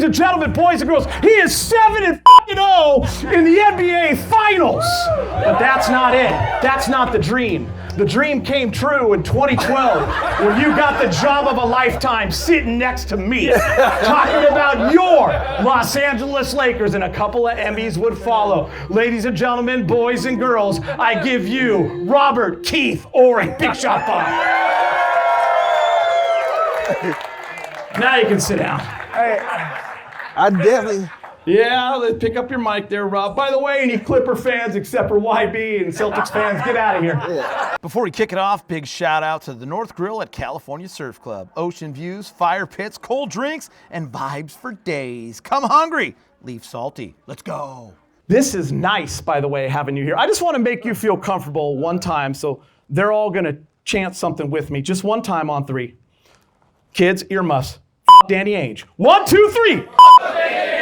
and gentlemen, boys and girls, he is 7-0 in the NBA Finals. But that's not it. That's not the dream. The dream came true in 2012 when you got the job of a lifetime sitting next to me, talking about your Los Angeles Lakers, and a couple of Emmys would follow. Ladies and gentlemen, boys and girls, I give you Robert Keith Horry. Big shot, Bob. Now you can sit down. Hey, I definitely... Yeah, let's pick up your mic there, Rob. By the way, any Clipper fans except for YB and Celtics fans, get out of here. Yeah. Before we kick it off, big shout out to the North Grill at California Surf Club. Ocean views, fire pits, cold drinks, and vibes for days. Come hungry, leave salty. Let's go. This is nice, by the way, having you here. I just want to make you feel comfortable one time, so they're all going to chant something with me. Just one time on 3. Kids, earmuffs. Danny Ainge. 1, 2, 3.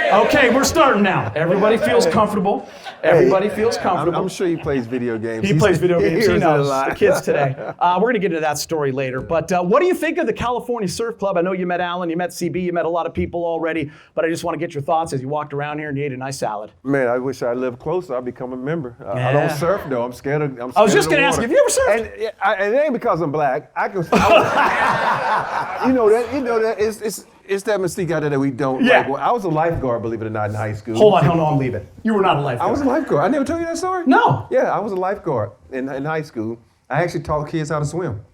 Okay, we're starting now. Everybody feels comfortable. Everybody feels comfortable. I'm sure he plays video games. He plays video games. He knows the kids today. We're going to get into that story later. But what do you think of the California Surf Club? I know you met Alan, you met CB, you met a lot of people already. But I just want to get your thoughts as you walked around here and you ate a nice salad. Man, I wish I lived closer. I'd become a member. I don't surf though. I'm scared of. I was just going to ask you, have you ever surfed? And it ain't because I'm black. I can. You know that. It's that mystique out there that we don't. Yeah. Like. Well, I was a lifeguard, believe it or not, in high school. Hold on, I'm leaving. You were not a lifeguard. I was a lifeguard. I never told you that story? No. Yeah, I was a lifeguard in high school. I actually taught kids how to swim.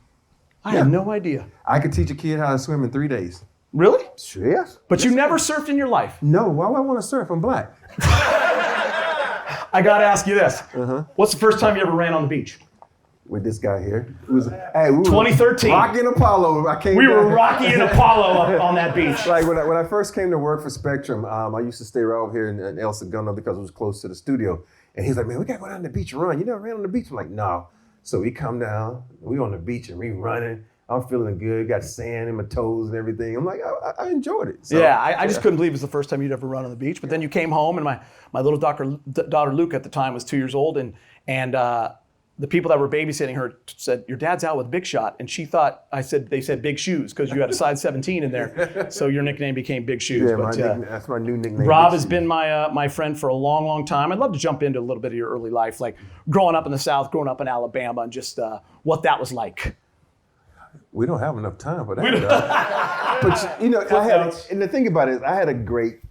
I had no idea. I could teach a kid how to swim in 3 days. Really? Yes. But you never surfed in your life? No. Why would I want to surf? I'm black. I got to ask you this. What's the first time you ever ran on the beach? With this guy here. It was, we were 2013. Rocky and Apollo. We were Rocky and Apollo up on that beach. Like when I first came to work for Spectrum, I used to stay right over here in El Segundo because it was close to the studio. And he's like, man, we got to go down to the beach and run. You never ran on the beach? I'm like, no. So we come down, we on the beach and we running. I'm feeling good, got sand in my toes and everything. I'm like, I enjoyed it. So, I just couldn't believe it was the first time you'd ever run on the beach. But then you came home and my little daughter Luke at the time was 2 years old and the people that were babysitting her said, your dad's out with Big Shot. And she thought, they said Big Shoes because you had a size 17 in there. So your nickname became Big Shoes. Yeah, but, that's my new nickname. Rob has been my friend for a long, long time. I'd love to jump into a little bit of your early life, like growing up in the South, growing up in Alabama, and just what that was like. We don't have enough time for that. But and the thing about it is I had a great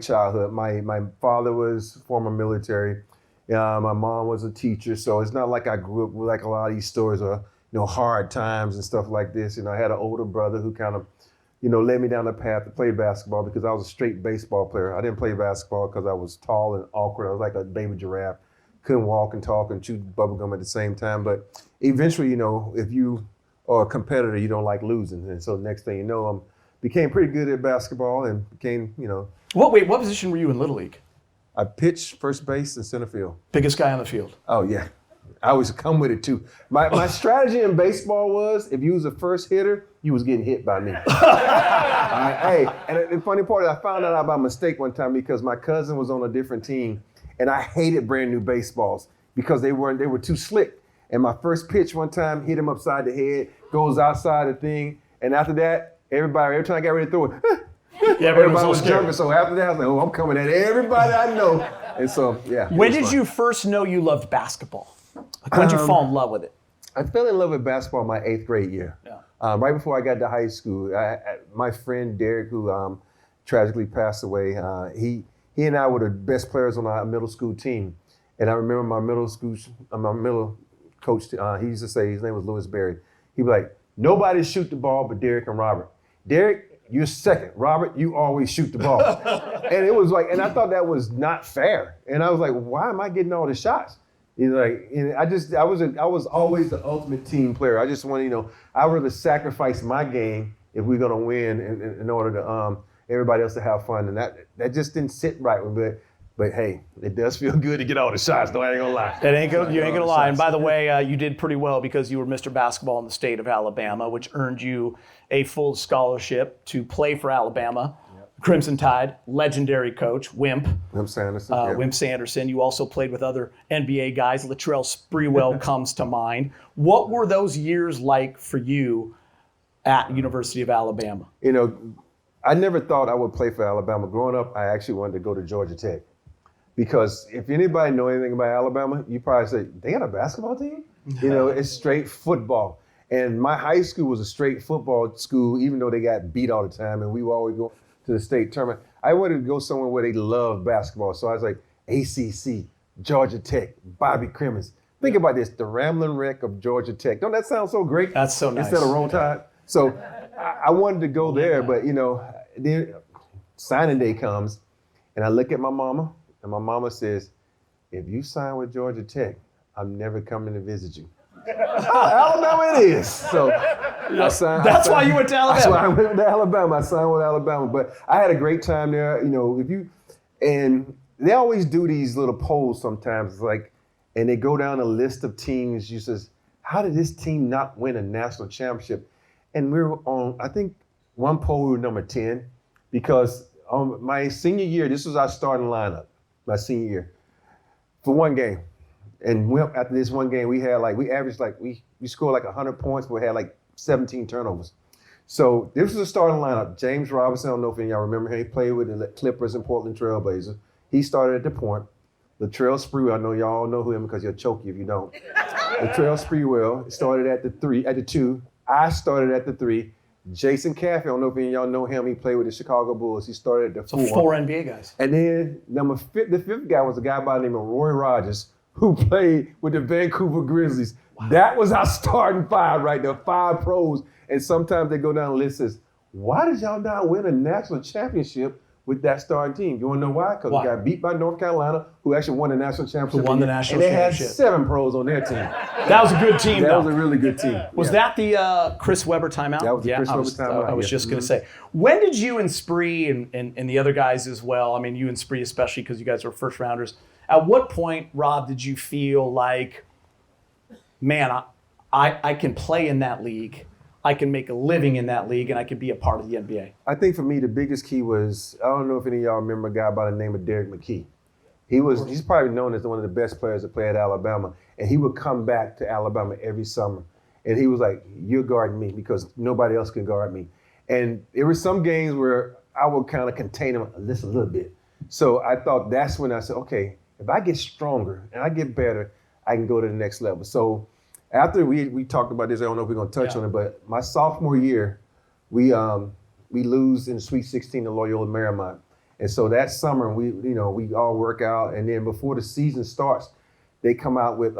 childhood. My father was former military. My mom was a teacher, so it's not like I grew up with like a lot of these stories of hard times and stuff like this. I had an older brother who kind of led me down the path to play basketball because I was a straight baseball player. I didn't play basketball because I was tall and awkward. I was like a baby giraffe, couldn't walk and talk and chew bubblegum at the same time. But eventually, if you are a competitor, you don't like losing, and so next thing you know, I became pretty good at basketball and became What position were you in Little League? I pitched first base and center field. Biggest guy on the field. Oh, yeah. I always come with it, too. My strategy in baseball was if you was a first hitter, you was getting hit by me. Hey, and the funny part is I found that out by mistake one time because my cousin was on a different team, and I hated brand new baseballs because they were too slick. And my first pitch one time hit him upside the head, goes outside the thing, and after that, every time I got ready to throw it, everybody was jumping. So after that, I was like, I'm coming at everybody I know. And so, yeah. When did you first know you loved basketball? Like, when did you fall in love with it? I fell in love with basketball my 8th grade year. Yeah. Right before I got to high school, my friend Derek, who tragically passed away, he and I were the best players on our middle school team. And I remember my middle coach, he used to say, his name was Louis Berry. He'd be like, nobody shoot the ball but Derek and Robert. Derek, you're second. Robert, you always shoot the ball. And it was like, and I thought that was not fair. And I was like, why am I getting all the shots? He's like, and I was always the ultimate team player. I just wanted, I'd rather sacrifice my game if we're gonna win in order to everybody else to have fun. And that just didn't sit right with me. But hey, it does feel good to get all the shots, though. I ain't gonna lie. You ain't gonna lie. And by the way, you did pretty well because you were Mr. Basketball in the state of Alabama, which earned you a full scholarship to play for Alabama. Yep. Crimson Tide, legendary coach, Wimp Sanderson. Wimp Sanderson. You also played with other NBA guys. Latrell Sprewell comes to mind. What were those years like for you at University of Alabama? I never thought I would play for Alabama. Growing up, I actually wanted to go to Georgia Tech. Because if anybody know anything about Alabama, you probably say, they got a basketball team? You know, it's straight football. And my high school was a straight football school, even though they got beat all the time and we would always go to the state tournament. I wanted to go somewhere where they love basketball. So I was like, ACC, Georgia Tech, Bobby Crimmins. Think about this, the Ramblin' Wreck of Georgia Tech. Don't that sound so great? That's so nice. Instead of Roll Tide. So I wanted to go there, but you know, then signing day comes and I look at my mama and my mama says, if you sign with Georgia Tech, I'm never coming to visit you. Alabama it is. So I signed. That's why you went to Alabama. That's why I went to Alabama. I signed with Alabama. But I had a great time there. You know, and they always do these little polls sometimes, like, and they go down a list of teams. You says, how did this team not win a national championship? And we were on, I think, one poll we were number 10 because my senior year, this was our starting lineup, my senior year, for one game. And after this one game, we averaged we scored like 100 points, but we had like 17 turnovers. So this was a starting lineup. James Robinson, I don't know if any of y'all remember him. He played with the Clippers and Portland Trailblazers. He started at the point. Latrell Sprewell, I know y'all know him because he'll choke you if you don't. Latrell Sprewell started at the 2. I started at the 3. Jason Caffey, I don't know if any of y'all know him. He played with the Chicago Bulls. He started at the 4. So 4 NBA guys. And then the 5th guy was a guy by the name of Roy Rogers, who played with the Vancouver Grizzlies. Wow. That was our starting 5 right there, 5 pros. And sometimes they go down the list and says, why did y'all not win a national championship with that starting team? You want to know why? Because we got beat by North Carolina, who actually won the national championship. Who won the national championship. And they had 7 pros on their team. That was a good team, That was a really good team. Was that the Chris Webber timeout? That was the Chris Webber timeout. I was just going to say, when did you and Spree and the other guys as well, I mean, you and Spree especially because you guys were first rounders, at what point, Rob, did you feel like, man, I can play in that league, I can make a living in that league, and I could be a part of the NBA? I think for me, the biggest key was, I don't know if any of y'all remember a guy by the name of Geeter McGee. He's probably known as one of the best players to play at Alabama, and he would come back to Alabama every summer. And he was like, you're guarding me because nobody else can guard me. And there were some games where I would kind of contain him just a little bit. So I thought that's when I said, okay, if I get stronger and I get better, I can go to the next level. So after we talked about this, I don't know if we're going to touch on it, but my sophomore year, we lose in the Sweet 16 to Loyola Marymount. And so that summer, we all work out, and then before the season starts, they come out with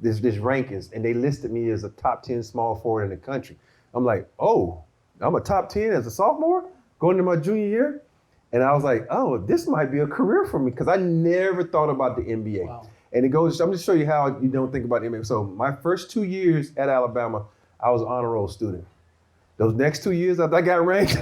this rankings, and they listed me as a top 10 small forward in the country. I'm like, oh, I'm a top 10 as a sophomore going into my junior year? And I was like, oh, this might be a career for me because I never thought about the NBA. Wow. And it goes, I'm just show you how you don't think about the NBA. So my first 2 years at Alabama, I was an honor roll student. Those next 2 years after I got ranked,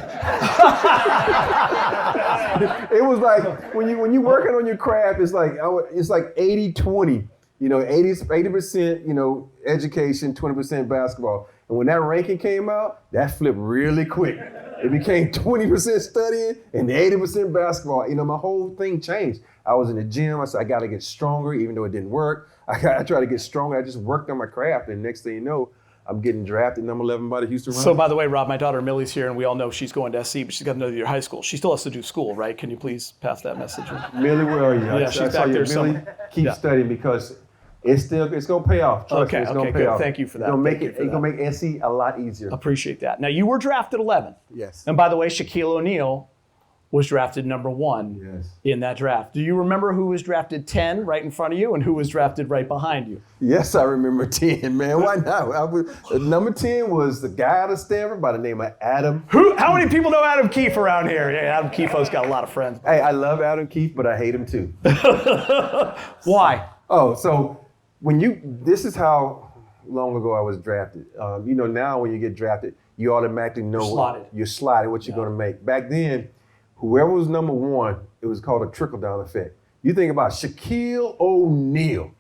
it was like when you working on your craft, it's like 80-20. 80% education, 20% basketball. And when that ranking came out, that flipped really quick. It became 20% studying and 80% basketball. My whole thing changed. I was in the gym. I said, I got to get stronger, even though it didn't work. I tried to get stronger. I just worked on my craft. And next thing you know, I'm getting drafted number 11 by the Houston Rockets. So, by the way, Rob, my daughter Millie's here, and we all know she's going to SC, but she's got another year of high school. She still has to do school, right? Can you please pass that message? Millie, where are you? Yeah, she's back there somewhere. Millie, keep studying because it's going to pay off. Trust me, it's going to pay off. Thank you for that. It's going to make SC a lot easier. Appreciate that. Now, you were drafted 11. Yes. And by the way, Shaquille O'Neal was drafted number 1 in that draft. Do you remember who was drafted 10 right in front of you and who was drafted right behind you? Yes, I remember 10, man. Why not? Number 10 was the guy out of Stanford by the name of Adam. How many people know Adam Keefe around here? Yeah, Adam Keefe's got a lot of friends. Hey, I love Adam Keefe, but I hate him too. Why? Oh, so this is how long ago I was drafted. Now when you get drafted, you automatically know you're slotted what you're going to make. Back then, whoever was number 1, it was called a trickle-down effect. You think about Shaquille O'Neal.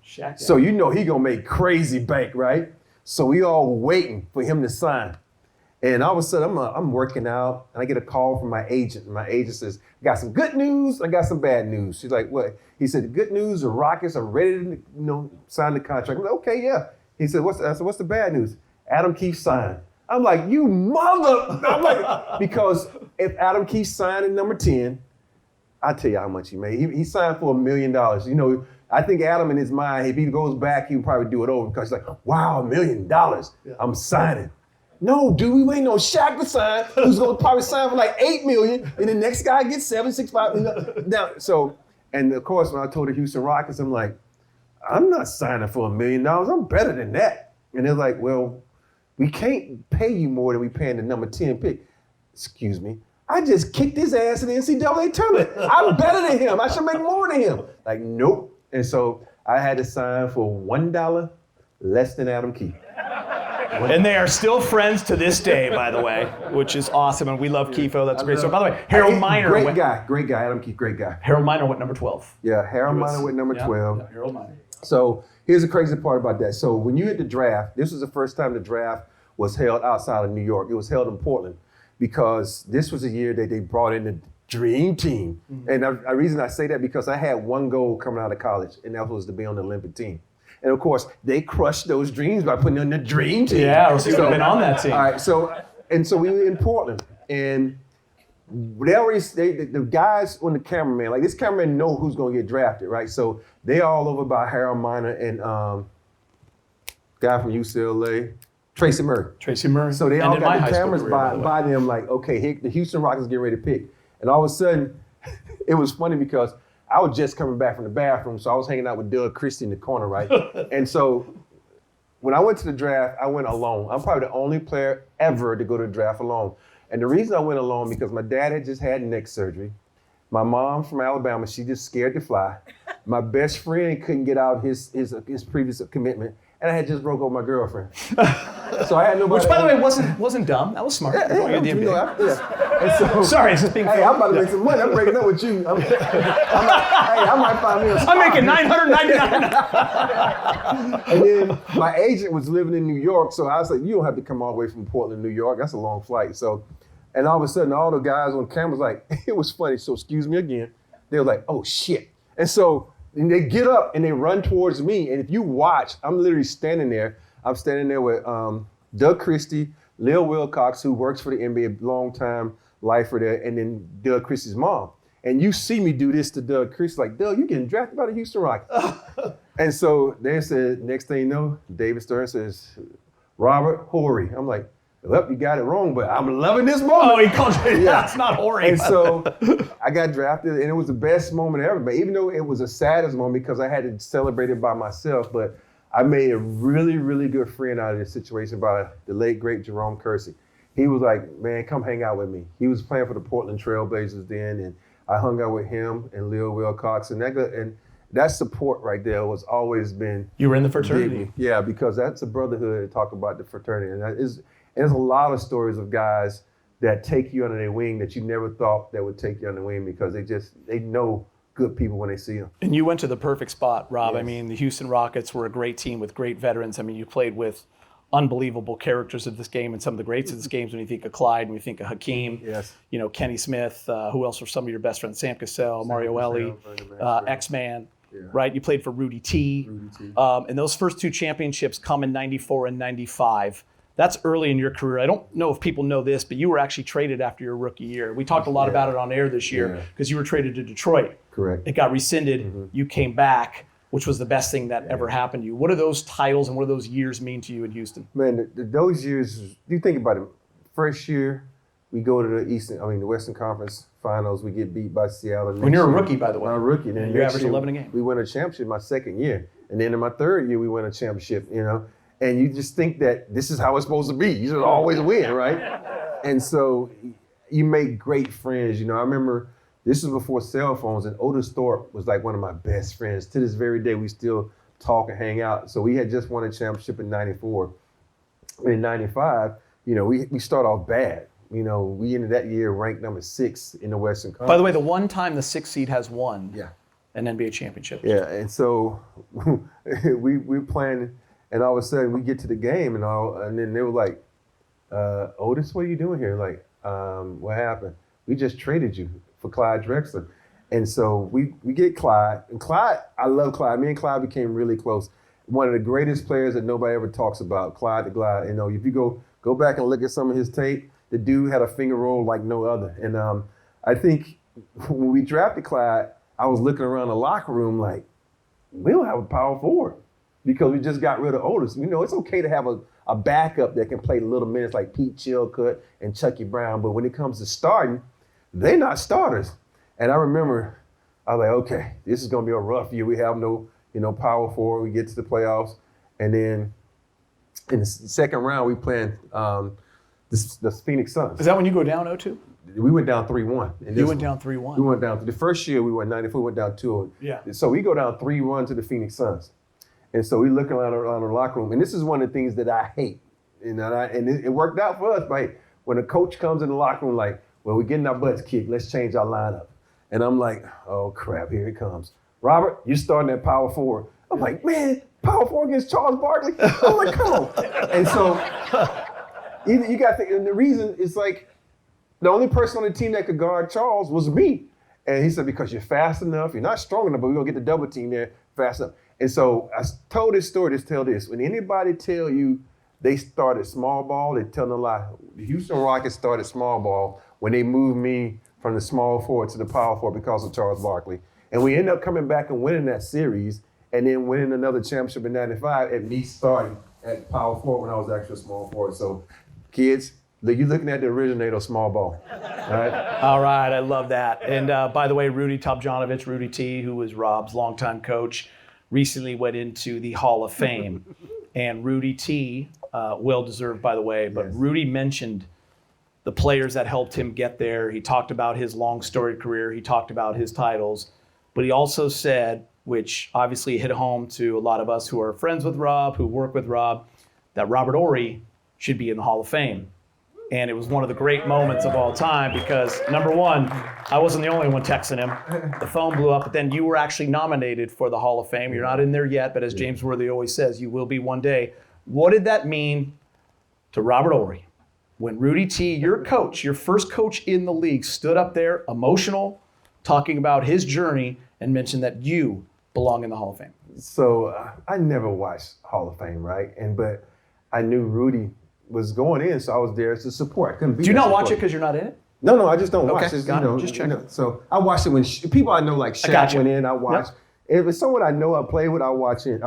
Shaq, so he going to make crazy bank, right? So we all waiting for him to sign. And all of a sudden, I'm working out, and I get a call from my agent. And my agent says, I got some good news, I got some bad news. She's like, what? He said, the good news, the Rockets are ready to sign the contract. I'm like, okay, yeah. He said, what's the bad news? Adam Keefe signed. I'm like, you mother! I'm like, because if Adam Key signed at number 10, I'll tell you how much he made. He signed for $1 million. You know, I think Adam in his mind, if he goes back, he would probably do it over because he's like, wow, $1 million. I'm signing. No, dude, we waiting on Shaq to sign, who's gonna probably sign for like $8 million, and the next guy gets 7.65. Now, so, and of course, when I told the Houston Rockets, I'm like, I'm not signing for $1 million. I'm better than that. And they're like, well, we can't pay you more than we paying the number 10 pick. Excuse me. I just kicked his ass in the NCAA tournament. I'm better than him. I should make more than him. Like, nope. And so I had to sign for $1 less than Adam Key. And they are still friends to this day, by the way, which is awesome. And we love Kifo. That's great. So, by the way, Harold Miner. Great guy. Adam Key, great guy. Harold Miner went number 12. Yeah, Harold Miner went number 12. Yeah, Harold Miner. So here's the crazy part about that. So when you hit the draft, this was the first time the draft was held outside of New York. It was held in Portland because this was a year that they brought in the dream team. Mm-hmm. And the reason I say that because I had one goal coming out of college, and that was to be on the Olympic team. And of course, they crushed those dreams by putting on the dream team. Yeah, or so, been on that team. All right, so we were in Portland, and the guys on the cameraman, like this cameraman know who's gonna get drafted, right? So they all over by Harold Miner and guy from UCLA, Tracy Murray. So they all got the cameras by them, like, okay, the Houston Rockets get ready to pick. And all of a sudden, it was funny because I was just coming back from the bathroom, so I was hanging out with Doug Christie in the corner, right? And so when I went to the draft, I went alone. I'm probably the only player ever to go to the draft alone. And the reason I went alone because my dad had just had neck surgery. My mom from Alabama, she just scared to fly. My best friend couldn't get out his previous commitment, and I had just broke up with my girlfriend. So I had nobody. Which, by the way, wasn't dumb. That was smart. Sorry, it's just being. Hey, I'm about to make some money. I'm breaking up with you. I might find me a spot. I'm making $999. And then my agent was living in New York, so I was like, you don't have to come all the way from Portland, New York. That's a long flight. So, and all of a sudden, all the guys on camera was like, it was funny. So excuse me again. They were like, oh shit. And so they get up and they run towards me. And if you watch, I'm literally standing there. I'm standing there with Doug Christie, Lil Wilcox, who works for the NBA, long-time lifer there, and then Doug Christie's mom. And you see me do this to Doug Christie, like, Doug, you getting drafted by the Houston Rockets. And so they said, next thing you know, David Stern says, Robert Horry. I'm like, well, you got it wrong, but I'm loving this moment. Oh, he called you. Yeah, it's not Horry. And so I got drafted, and it was the best moment ever. But even though it was the saddest moment because I had to celebrate it by myself, but I made a really, really good friend out of this situation by the late, great Jerome Kersey. He was like, man, come hang out with me. He was playing for the Portland Trail Blazers then, and I hung out with him and Lil Wilcox. And that support right there was always been. You were in the fraternity. big. Yeah, because that's a brotherhood to talk about the fraternity. And there's a lot of stories of guys that take you under their wing that you never thought that would take you under their wing because they know good people when they see them. And you went to the perfect spot, Rob. Yes. I mean, the Houston Rockets were a great team with great veterans. I mean, you played with unbelievable characters of this game and some of the greats of this game. When you think of Clyde, when you think of Hakeem, yes. You know, Kenny Smith, who else were some of your best friends? Sam Cassell, Mario Elie, X-Man, right? You played for Rudy T. And those first two championships come in 94 and 95. That's early in your career. I don't know if people know this, but you were actually traded after your rookie year. We talked a lot about it on air this year because you were traded to Detroit. Correct. It got rescinded. You came back, which was the best thing that ever happened to you. What do those titles and what do those years mean to you in Houston? Man, those years, you think about it, first year, we go to the Western Conference Finals, we get beat by Seattle. When you're a rookie, by the way. I'm a rookie. And then you averaged 11 a game. We win a championship my second year. And then in my third year, we win a championship, you know. And you just think that this is how it's supposed to be. You should always win, right? And so you make great friends. You know, I remember this was before cell phones, and Otis Thorpe was like one of my best friends. To this very day, we still talk and hang out. So we had just won a championship in 94. In 95, you know, we start off bad. You know, we ended that year ranked number 6 in the Western Conference. By the way, the one time the 6th seed has won an NBA championship. Yeah, and so we're playing. And all of a sudden, we get to the game, and then they were like, Otis, what are you doing here? Like, what happened? We just traded you for Clyde Drexler. And so we get Clyde. And Clyde, I love Clyde. Me and Clyde became really close. One of the greatest players that nobody ever talks about, Clyde the Glide. You know, if you go Go back and look at some of his tape. The dude had a finger roll like no other. And I think when we drafted Clyde, I was looking around the locker room like, we don't have a power forward because we just got rid of Otis. You know, it's okay to have a backup that can play little minutes like Pete Chilcutt and Chucky Brown, but when it comes to starting, they're not starters. And I remember, I was like, okay, this is going to be a rough year. We have no, power forward. We get to the playoffs. And then in the second round, we playing the Phoenix Suns. Is that when you go down 0-2? We went down 3-1. You went down 3-1. We went down. The first year we went 94, we went down 2-0. Yeah. So we go down 3-1 to the Phoenix Suns. And so we look around the locker room. And this is one of the things that I hate. And it worked out for us. Like when a coach comes in the locker room like, well, we're getting our butts kicked. Let's change our lineup. And I'm like, oh, crap, here it comes. Robert, you're starting at power forward. I'm like, man, power forward against Charles Barkley? I'm like, come on. And so you got to think, and the reason is like, the only person on the team that could guard Charles was me. And he said, because you're fast enough, you're not strong enough, but we're going to get the double team there fast enough. And so I told this story to tell this. When anybody tell you they started small ball, they tell them a lie. The Houston Rockets started small ball when they moved me from the small forward to the power forward because of Charles Barkley. And we ended up coming back and winning that series and then winning another championship in 95 at me starting at power forward when I was actually a small forward. So kids, you're looking at the originator of small ball. All right, I love that. And by the way, Rudy Tomjanovich, Rudy T, who was Rob's longtime coach, recently went into the Hall of Fame. And Rudy T, well-deserved, by the way, but yes. Rudy mentioned the players that helped him get there. He talked about his long storied career. He talked about his titles. But he also said, which obviously hit home to a lot of us who are friends with Rob, who work with Rob, that Robert Horry should be in the Hall of Fame. And it was one of the great moments of all time because, number one, I wasn't the only one texting him. The phone blew up, but then you were actually nominated for the Hall of Fame. You're not in there yet, but as James Worthy always says, you will be one day. What did that mean to Robert Horry when Rudy T, your coach, your first coach in the league, stood up there, emotional, talking about his journey, and mentioned that you belong in the Hall of Fame? So I never watched Hall of Fame, right? But I knew Rudy was going in, so I was there to support. I couldn't be. Do you not watch it because you're not in it? No, I just don't watch it. Okay, got it. Just checking. So I watched it when people I know, like Shaq went in. I watched. Yep. If it's someone I know I play with, I watch it.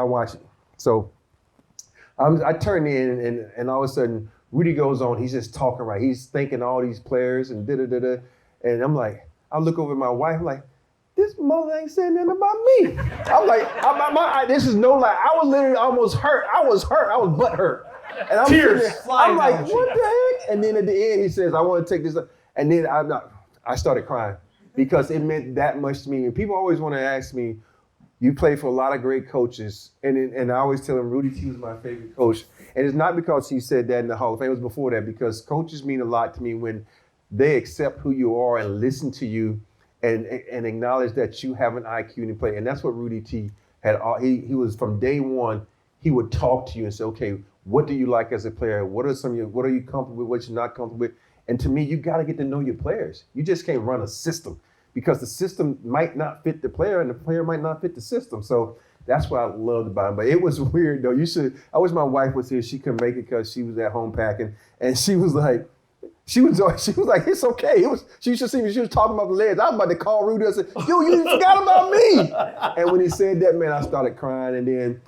So I turn in, and all of a sudden Rudy goes on. He's just talking right. He's thanking all these players and da-da-da-da. And I'm like, I look over at my wife, I'm like, this mother ain't saying nothing about me. I'm like, this is no lie. I was literally almost hurt. I was butt hurt. And I'm tears I'm like, what the heck? And then at the end, he says, I want to take this up. And then I started crying because it meant that much to me. And people always want to ask me, you play for a lot of great coaches. And I always tell them Rudy T was my favorite coach. And it's not because he said that in the Hall of Fame. It was before that, because coaches mean a lot to me when they accept who you are and listen to you and acknowledge that you have an IQ in play. And that's what Rudy T had. He was from day one, he would talk to you and say, okay, what do you like as a player? What are you comfortable with? What you're not comfortable with? And to me, you got to get to know your players. You just can't run a system because the system might not fit the player and the player might not fit the system. So that's what I loved about him. But it was weird though. I wish my wife was here. She couldn't make it because she was at home packing. And she was like, it's okay. She should see me. She was talking about the legs. I was about to call Rudy and say, yo, you forgot about me. And when he said that, man, I started crying. And then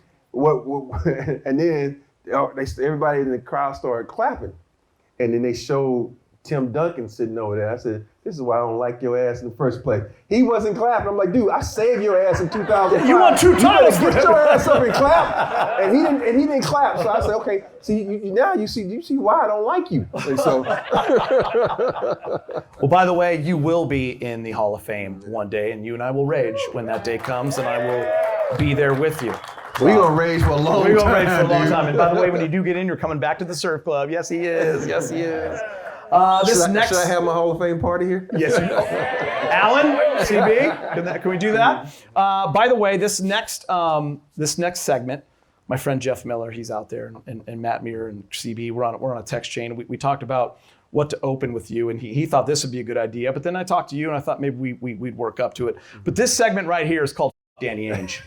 everybody in the crowd started clapping. And then they showed Tim Duncan sitting over there. I said, this is why I don't like your ass in the first place. He wasn't clapping. I'm like, dude, I saved your ass in 2005. You won 2 titles. Get your ass up and clap. And he didn't clap. So I said, okay, see, now you see why I don't like you. And so. Well, by the way, you will be in the Hall of Fame one day, and you and I will rage when that day comes, and I will be there with you. We're going to rage for a long time. We're going to rage for a long time. And by the way, when you do get in, you're coming back to the Surf Club. Yes, he is. Yes, he is. Should I have my Hall of Fame party here? Yes, you know. Alan, CB, can we do that? By the way, this next segment, my friend Jeff Miller, he's out there, and Matt Muir and CB, we're on a text chain. We talked about what to open with you, and he thought this would be a good idea. But then I talked to you, and I thought maybe we'd work up to it. But this segment right here is called Danny Ainge.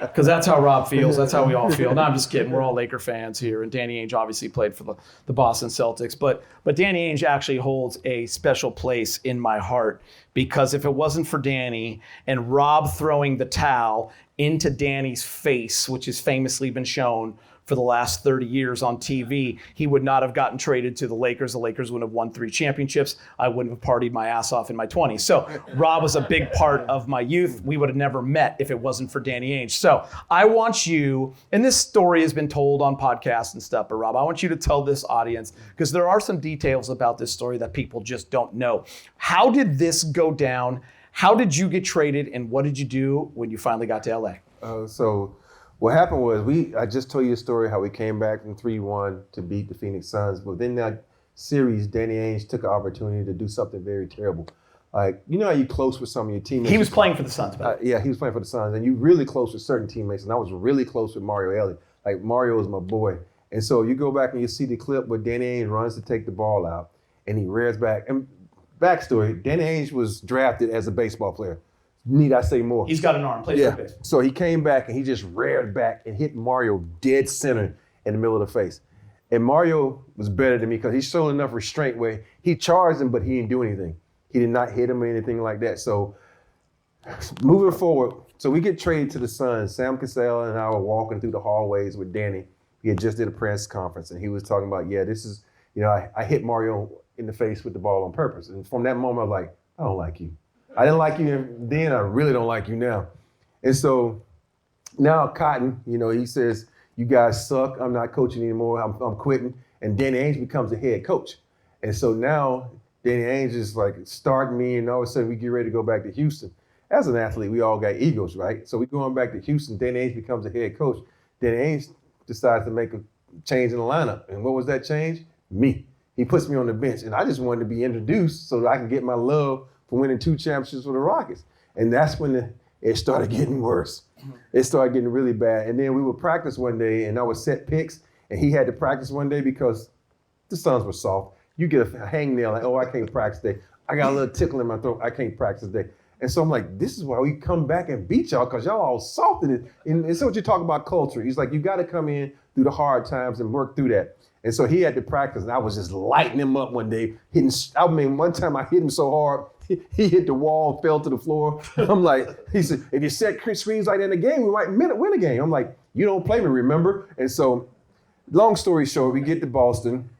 Because that's how Rob feels. That's how we all feel. No, I'm just kidding. We're all Laker fans here. And Danny Ainge obviously played for the Boston Celtics. But Danny Ainge actually holds a special place in my heart, because if it wasn't for Danny and Rob throwing the towel into Danny's face, which has famously been shown for the last 30 years on TV, he would not have gotten traded to the Lakers. The Lakers wouldn't have won 3 championships. I wouldn't have partied my ass off in my 20s. So Rob was a big part of my youth. We would have never met if it wasn't for Danny Ainge. So I want you, and this story has been told on podcasts and stuff, but Rob, I want you to tell this audience, because there are some details about this story that people just don't know. How did this go down? How did you get traded, and what did you do when you finally got to LA? So what happened was I just told you a story how we came back from 3-1 to beat the Phoenix Suns. But within that series, Danny Ainge took an opportunity to do something very terrible. Like, you know how you close with some of your teammates? He was playing for the Suns, yeah, he was playing for the Suns. And you really close with certain teammates. And I was really close with Mario Elliott. Like, Mario was my boy. And so you go back and you see the clip where Danny Ainge runs to take the ball out. And he rears back. And backstory, Danny Ainge was drafted as a baseball player. Need I say more? He's got an arm, plays for baseball. So he came back and he just reared back and hit Mario dead center in the middle of the face. And Mario was better than me because he showed enough restraint where he charged him, but he didn't do anything. He did not hit him or anything like that. So moving forward, so we get traded to the Suns. Sam Cassell and I were walking through the hallways with Danny. He had just did a press conference and he was talking about, this is, I hit Mario in the face with the ball on purpose. And from that moment, I was like, I don't like you. I didn't like you then, I really don't like you now. And so now Cotton, he says, you guys suck, I'm not coaching anymore, I'm quitting. And Danny Ainge becomes the head coach. And so now Danny Ainge is like starting me, and all of a sudden we get ready to go back to Houston. As an athlete, we all got egos, right? So we're going back to Houston, Danny Ainge becomes the head coach. Danny Ainge decides to make a change in the lineup. And what was that change? Me. He puts me on the bench, and I just wanted to be introduced so that I can get my love for winning 2 championships for the Rockets. And that's when it started getting worse. It started getting really bad. And then we would practice one day, and I would set picks, and he had to practice one day because the Suns were soft. You get a hangnail, like, I can't practice today. I got a little tickle in my throat, I can't practice today. And so I'm like, this is why we come back and beat y'all, because y'all all soft in it. And so what you talk about culture. He's like, you got to come in through the hard times and work through that. And so he had to practice, and I was just lighting him up one day. One time I hit him so hard, he hit the wall and fell to the floor. I'm like, he said, if you set screens like that in the game, we might win a game. I'm like, you don't play me, remember? And so, long story short, we get to Boston.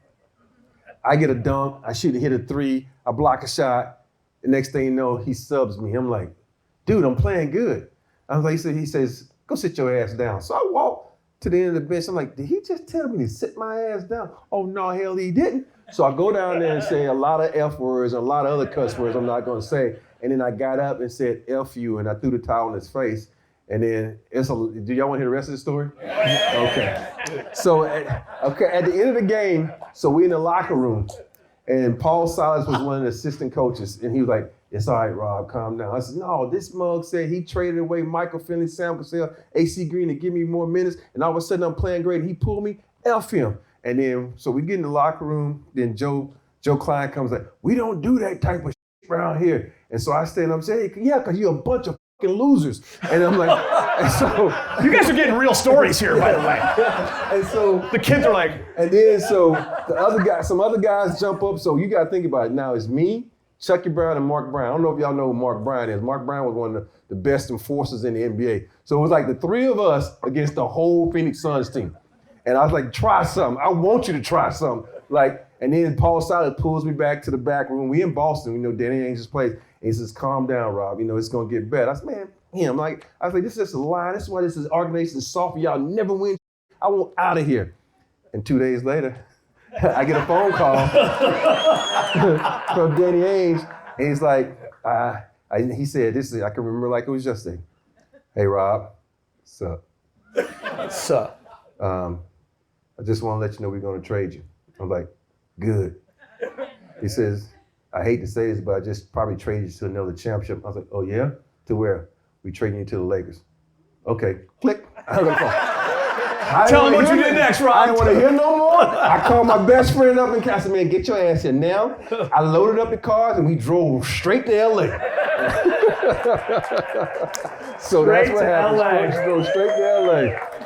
I get a dunk. I hit a 3. I block a shot. The next thing you know, he subs me. I'm like, dude, I'm playing good. I was like, he says, go sit your ass down. So I walk to the end of the bench. I'm like, did he just tell me to sit my ass down? Oh, no, hell, he didn't. So I go down there and say a lot of F words and a lot of other cuss words I'm not going to say. And then I got up and said, F you, and I threw the towel in his face. And then, do y'all want to hear the rest of the story? Okay. So, at the end of the game, so we in the locker room, and Paul Silas was one of the assistant coaches, and he was like, it's all right, Rob, calm down. I said, no, this mug said he traded away Michael Finley, Sam Cassell, AC Green to give me more minutes, and all of a sudden I'm playing great, and he pulled me, F him. And then, so we get in the locker room, then Joe Klein comes like, we don't do that type of shit around here. And so I stand up and say, hey, yeah, because you're a bunch of fucking losers. And I'm like, and so. You guys are getting real stories here, by the way. And so. The kids are like. And then, so some other guys jump up. So you got to think about it. Now it's me, Chucky Brown, and Mark Brown. I don't know if y'all know who Mark Brown is. Mark Brown was one of the best enforcers in the NBA. So it was like the 3 of us against the whole Phoenix Suns team. And I was like, try something. I want you to try something. And then Paul Silas pulls me back to the back room. We in Boston, Danny Ainge's place. And he says, calm down, Rob. It's going to get better. I said, man, I was like, this is just a line. This is why this organization is soft. Y'all never win. I want out of here. And 2 days later, I get a phone call from Danny Ainge. And he's like, he said, I can remember like it was yesterday. Hey, Rob, sup? Sup? I just want to let you know we're going to trade you. I'm like, good. He says, I hate to say this, but I just probably traded you to another championship. I was like, oh yeah? To where? We trading you to the Lakers. Okay, click. I hung up the phone. Tell him what you did next, Rob. I didn't want to hear no more. I called my best friend up and I said, man, get your ass here now. I loaded up the cars and we drove straight to LA. So Straight that's what to happened. LA. Sports go straight to LA.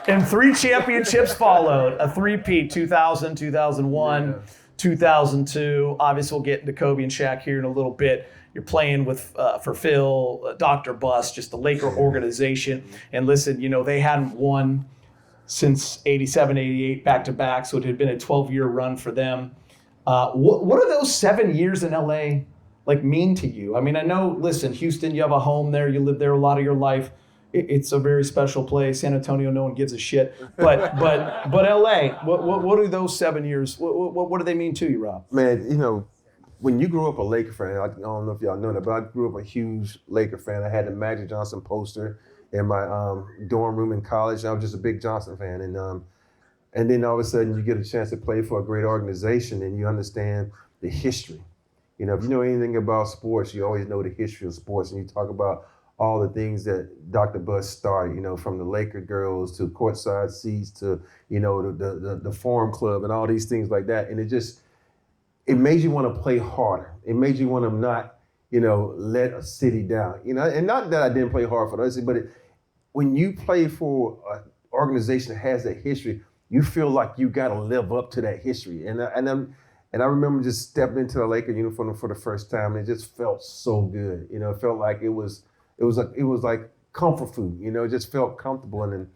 And 3 championships followed. A three-peat, 2000, 2001, 2002. Obviously, we'll get into Kobe and Shaq here in a little bit. You're playing with for Phil, Dr. Buss, just the Laker organization. And listen, they hadn't won since 87, 88 back-to-back, so it had been a 12-year run for them. What are those 7 years in LA mean to you? I mean, I know, listen, Houston, you have a home there. You lived there a lot of your life. It's a very special place. San Antonio, no one gives a shit. But LA, what are those 7 years? What do they mean to you, Rob? Man, when you grew up a Laker fan, I don't know if y'all know that, but I grew up a huge Laker fan. I had the Magic Johnson poster in my dorm room in college. I was just a big Johnson fan. And then all of a sudden you get a chance to play for a great organization and you understand the history. If you know anything about sports, you always know the history of sports. And you talk about all the things that Dr. Buss started, from the Laker girls to courtside seats to, the Forum Club and all these things like that. And it made you want to play harder. It made you want to not, let a city down. And not that I didn't play hard for others, but when you play for an organization that has that history, you feel like you got to live up to that history. And I remember just stepping into the Laker uniform for the first time, and it just felt so good. It felt like it was like comfort food. It just felt comfortable, and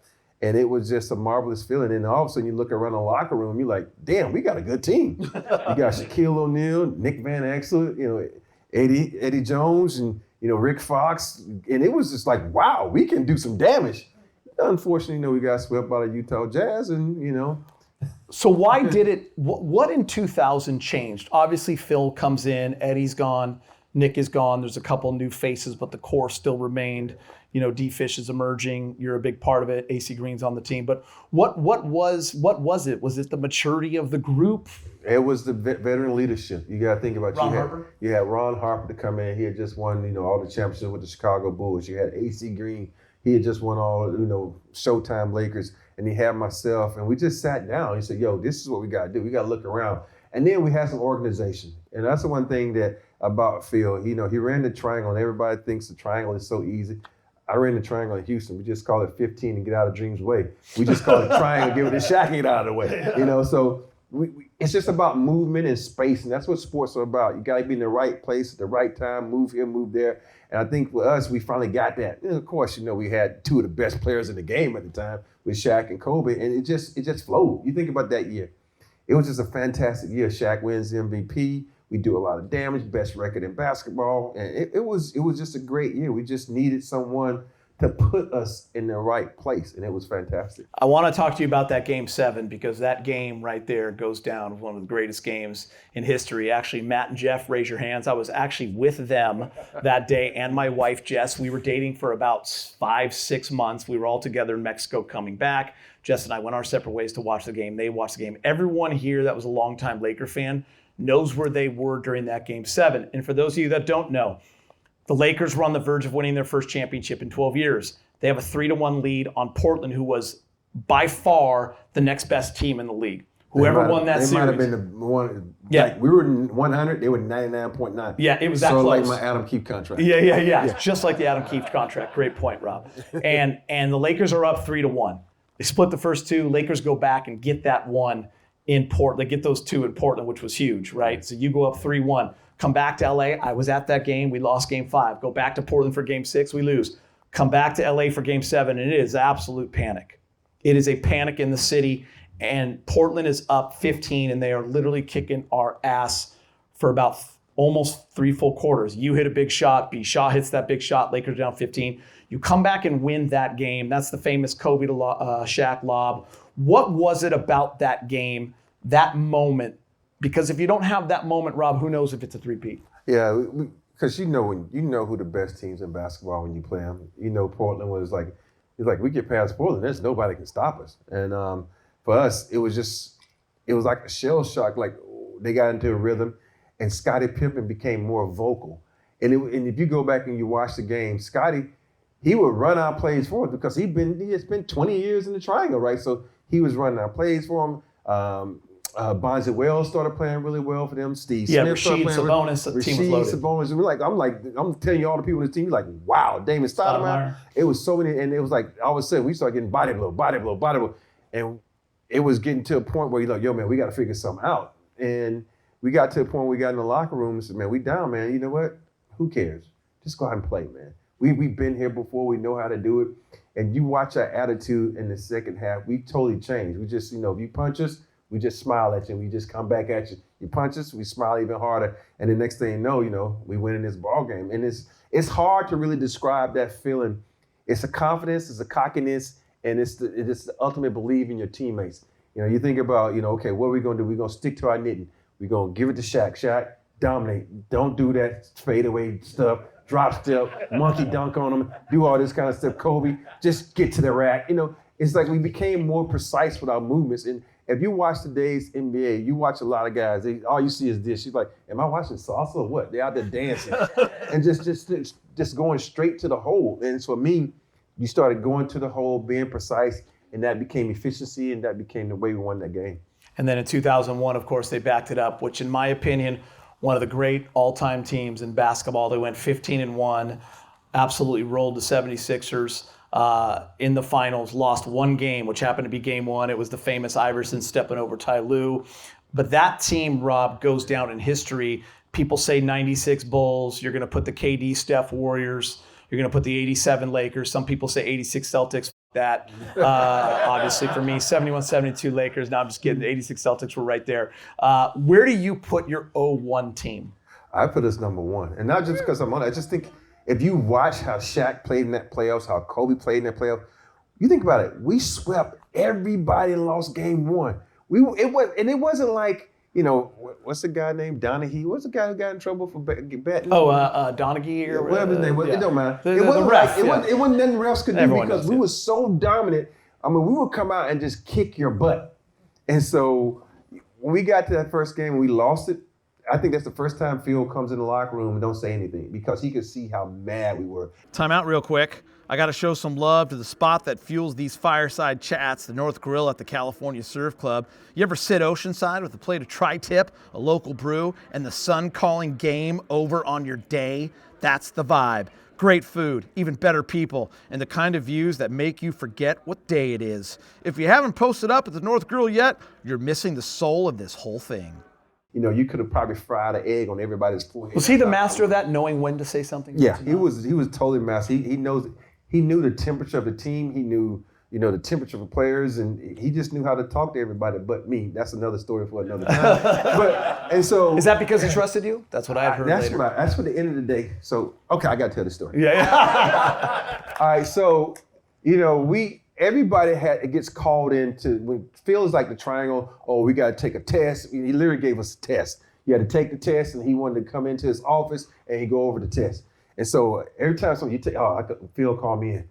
it was just a marvelous feeling. And all of a sudden, you look around the locker room, you're like, damn, we got a good team. You got Shaquille O'Neal, Nick Van Exel, Eddie Jones, and Rick Fox, and it was just like, wow, we can do some damage. Unfortunately, we got swept by the Utah Jazz, and So why did it? What in 2000 changed? Obviously, Phil comes in, Eddie's gone, Nick is gone. There's a couple new faces, but the core still remained. D-Fish is emerging. You're a big part of it. AC Green's on the team. But what was it? Was it the maturity of the group? It was the veteran leadership. You got to think about you had Ron Harper to come in. He had just won, all the championships with the Chicago Bulls. You had AC Green. He had just won all, Showtime Lakers. And he had myself, and we just sat down. He said, yo, this is what we got to do. We got to look around. And then we had some organization. And that's the one thing that about Phil. He ran the triangle, and everybody thinks the triangle is so easy. I ran the triangle in Houston. We just call it 15 and get out of Dream's way. We just call it triangle, give it a Shaq and get out of the way. So it's just about movement and space, and that's what sports are about. You got to be in the right place at the right time, move here, move there. And I think for us, we finally got that. And of course, we had two of the best players in the game at the time with Shaq and Kobe, and it just flowed. You think about that year. It was just a fantastic year. Shaq wins the MVP. We do a lot of damage, best record in basketball. And it was just a great year. We just needed someone to put us in the right place, and it was fantastic. I want to talk to you about that Game 7 because that game right there goes down as one of the greatest games in history. Actually, Matt and Jeff, raise your hands. I was actually with them that day and my wife, Jess. We were dating for about 5-6 months. We were all together in Mexico coming back. Jess and I went our separate ways to watch the game. They watched the game. Everyone here that was a longtime Laker fan knows where they were during that Game 7. And for those of you that don't know, the Lakers were on the verge of winning their first championship in 12 years. They have a 3-1 lead on Portland, who was by far the next best team in the league. Whoever won that series. They might have been the one. Yeah. We were 100, they were 99.9. Yeah, it was that close. Like my Adam Keefe contract. Yeah. Just like the Adam Keefe contract. Great point, Rob. And the Lakers are up 3-1. They split the first two. Lakers go back and get that one in Portland. They get those two in Portland, which was huge, right? So you go up 3-1. Come back to LA. I was at that game. We lost Game 5. Go back to Portland for Game 6. We lose. Come back to LA for Game 7, and it is absolute panic. It is a panic in the city, and Portland is up 15, and they are literally kicking our ass for about almost 3 full quarters. You hit a big shot. B. Shaw hits that big shot. Lakers down 15. You come back and win that game. That's the famous Kobe to Shaq lob. What was it about that game, that moment? Because if you don't have that moment, Rob, who knows if it's a three-peat? Yeah, because you know who the best teams in basketball when you play them. Portland was like, we get past Portland, there's nobody can stop us. And for us, it was like a shell shock. Like they got into a rhythm, and Scottie Pippen became more vocal. And if you go back and you watch the game, Scottie, he would run out plays for us because he has been 20 years in the triangle, right? So he was running out plays for him. Bonzi Wells started playing really well for them. Steve Yeah, Smith started Rashid playing Sabonis, the team was loaded. Sabonis. And I'm telling you, all the people in the team, like, wow, Damon Stoudemire. It was so many, and it was like all of a sudden we started getting body blow, and it was getting to a point where you're like, yo, man, we got to figure something out. And we got to a point where we got in the locker room and said, man, we down, man. You know what? Who cares? Just go out and play, man. We've been here before. We know how to do it. And you watch our attitude in the second half. We totally changed. We just, if you punch us, we just smile at you. We just come back at you. You punch us, we smile even harder. And the next thing you know, we win in this ball game. And it's hard to really describe that feeling. It's a confidence, it's a cockiness, and it's the ultimate belief in your teammates. You think about, okay, what are we going to do? We're going to stick to our knitting. We're going to give it to Shaq. Shaq, dominate. Don't do that fadeaway stuff, drop step, monkey dunk on them, do all this kind of stuff. Kobe, just get to the rack. It's like we became more precise with our movements. And if you watch today's NBA, you watch a lot of guys, all you see is this. You're like, am I watching salsa or what? They're out there dancing and just going straight to the hole. And for me, you started going to the hole, being precise, and that became efficiency, and that became the way we won that game. And then in 2001, of course, they backed it up, which in my opinion, one of the great all-time teams in basketball. They went 15-1, absolutely rolled the 76ers in the finals, lost one game, which happened to be game one. It was the famous Iverson stepping over Ty Lue. But that team, Rob, goes down in history. People say 96 Bulls. You're going to put the KD Steph Warriors. You're going to put the 87 Lakers. Some people say 86 Celtics. That obviously for me, 71-72 Lakers. No, I'm just kidding. The 86 Celtics were right there. Where do you put your 0-1 team? I put us number one. And not just because I'm on it. I just think if you watch how Shaq played in that playoffs, how Kobe played in that playoffs, you think about it. We swept everybody and lost game one. It wasn't like, what's the guy named Donaghy? What's the guy who got in trouble for betting? Donaghy or whatever his name was. Yeah. It don't matter. The ref. It wasn't nothing refs could do Everyone because knows, we were so dominant. I mean, we would come out and just kick your butt. And so when we got to that first game and we lost it, I think that's the first time Phil comes in the locker room and don't say anything because he could see how mad we were. Time out real quick. I got to show some love to the spot that fuels these fireside chats, the North Grill at the California Surf Club. You ever sit oceanside with a plate of tri-tip, a local brew, and the sun calling game over on your day? That's the vibe. Great food, even better people, and the kind of views that make you forget what day it is. If you haven't posted up at the North Grill yet, you're missing the soul of this whole thing. You could have probably fried an egg on everybody's forehead. Was he the master of that, knowing when to say something? Yeah, he was totally master. He knew the temperature of the team. He knew, the temperature of the players, and he just knew how to talk to everybody but me. That's another story for another time. And so is that because he trusted you? That's what I had heard later. That's for the end of the day. So, okay, I got to tell the story. Yeah. All right, so, everybody it gets called into, when feels like the triangle, we got to take a test. He literally gave us a test. You had to take the test, and he wanted to come into his office, and he'd go over the test. And so every time Phil called me in.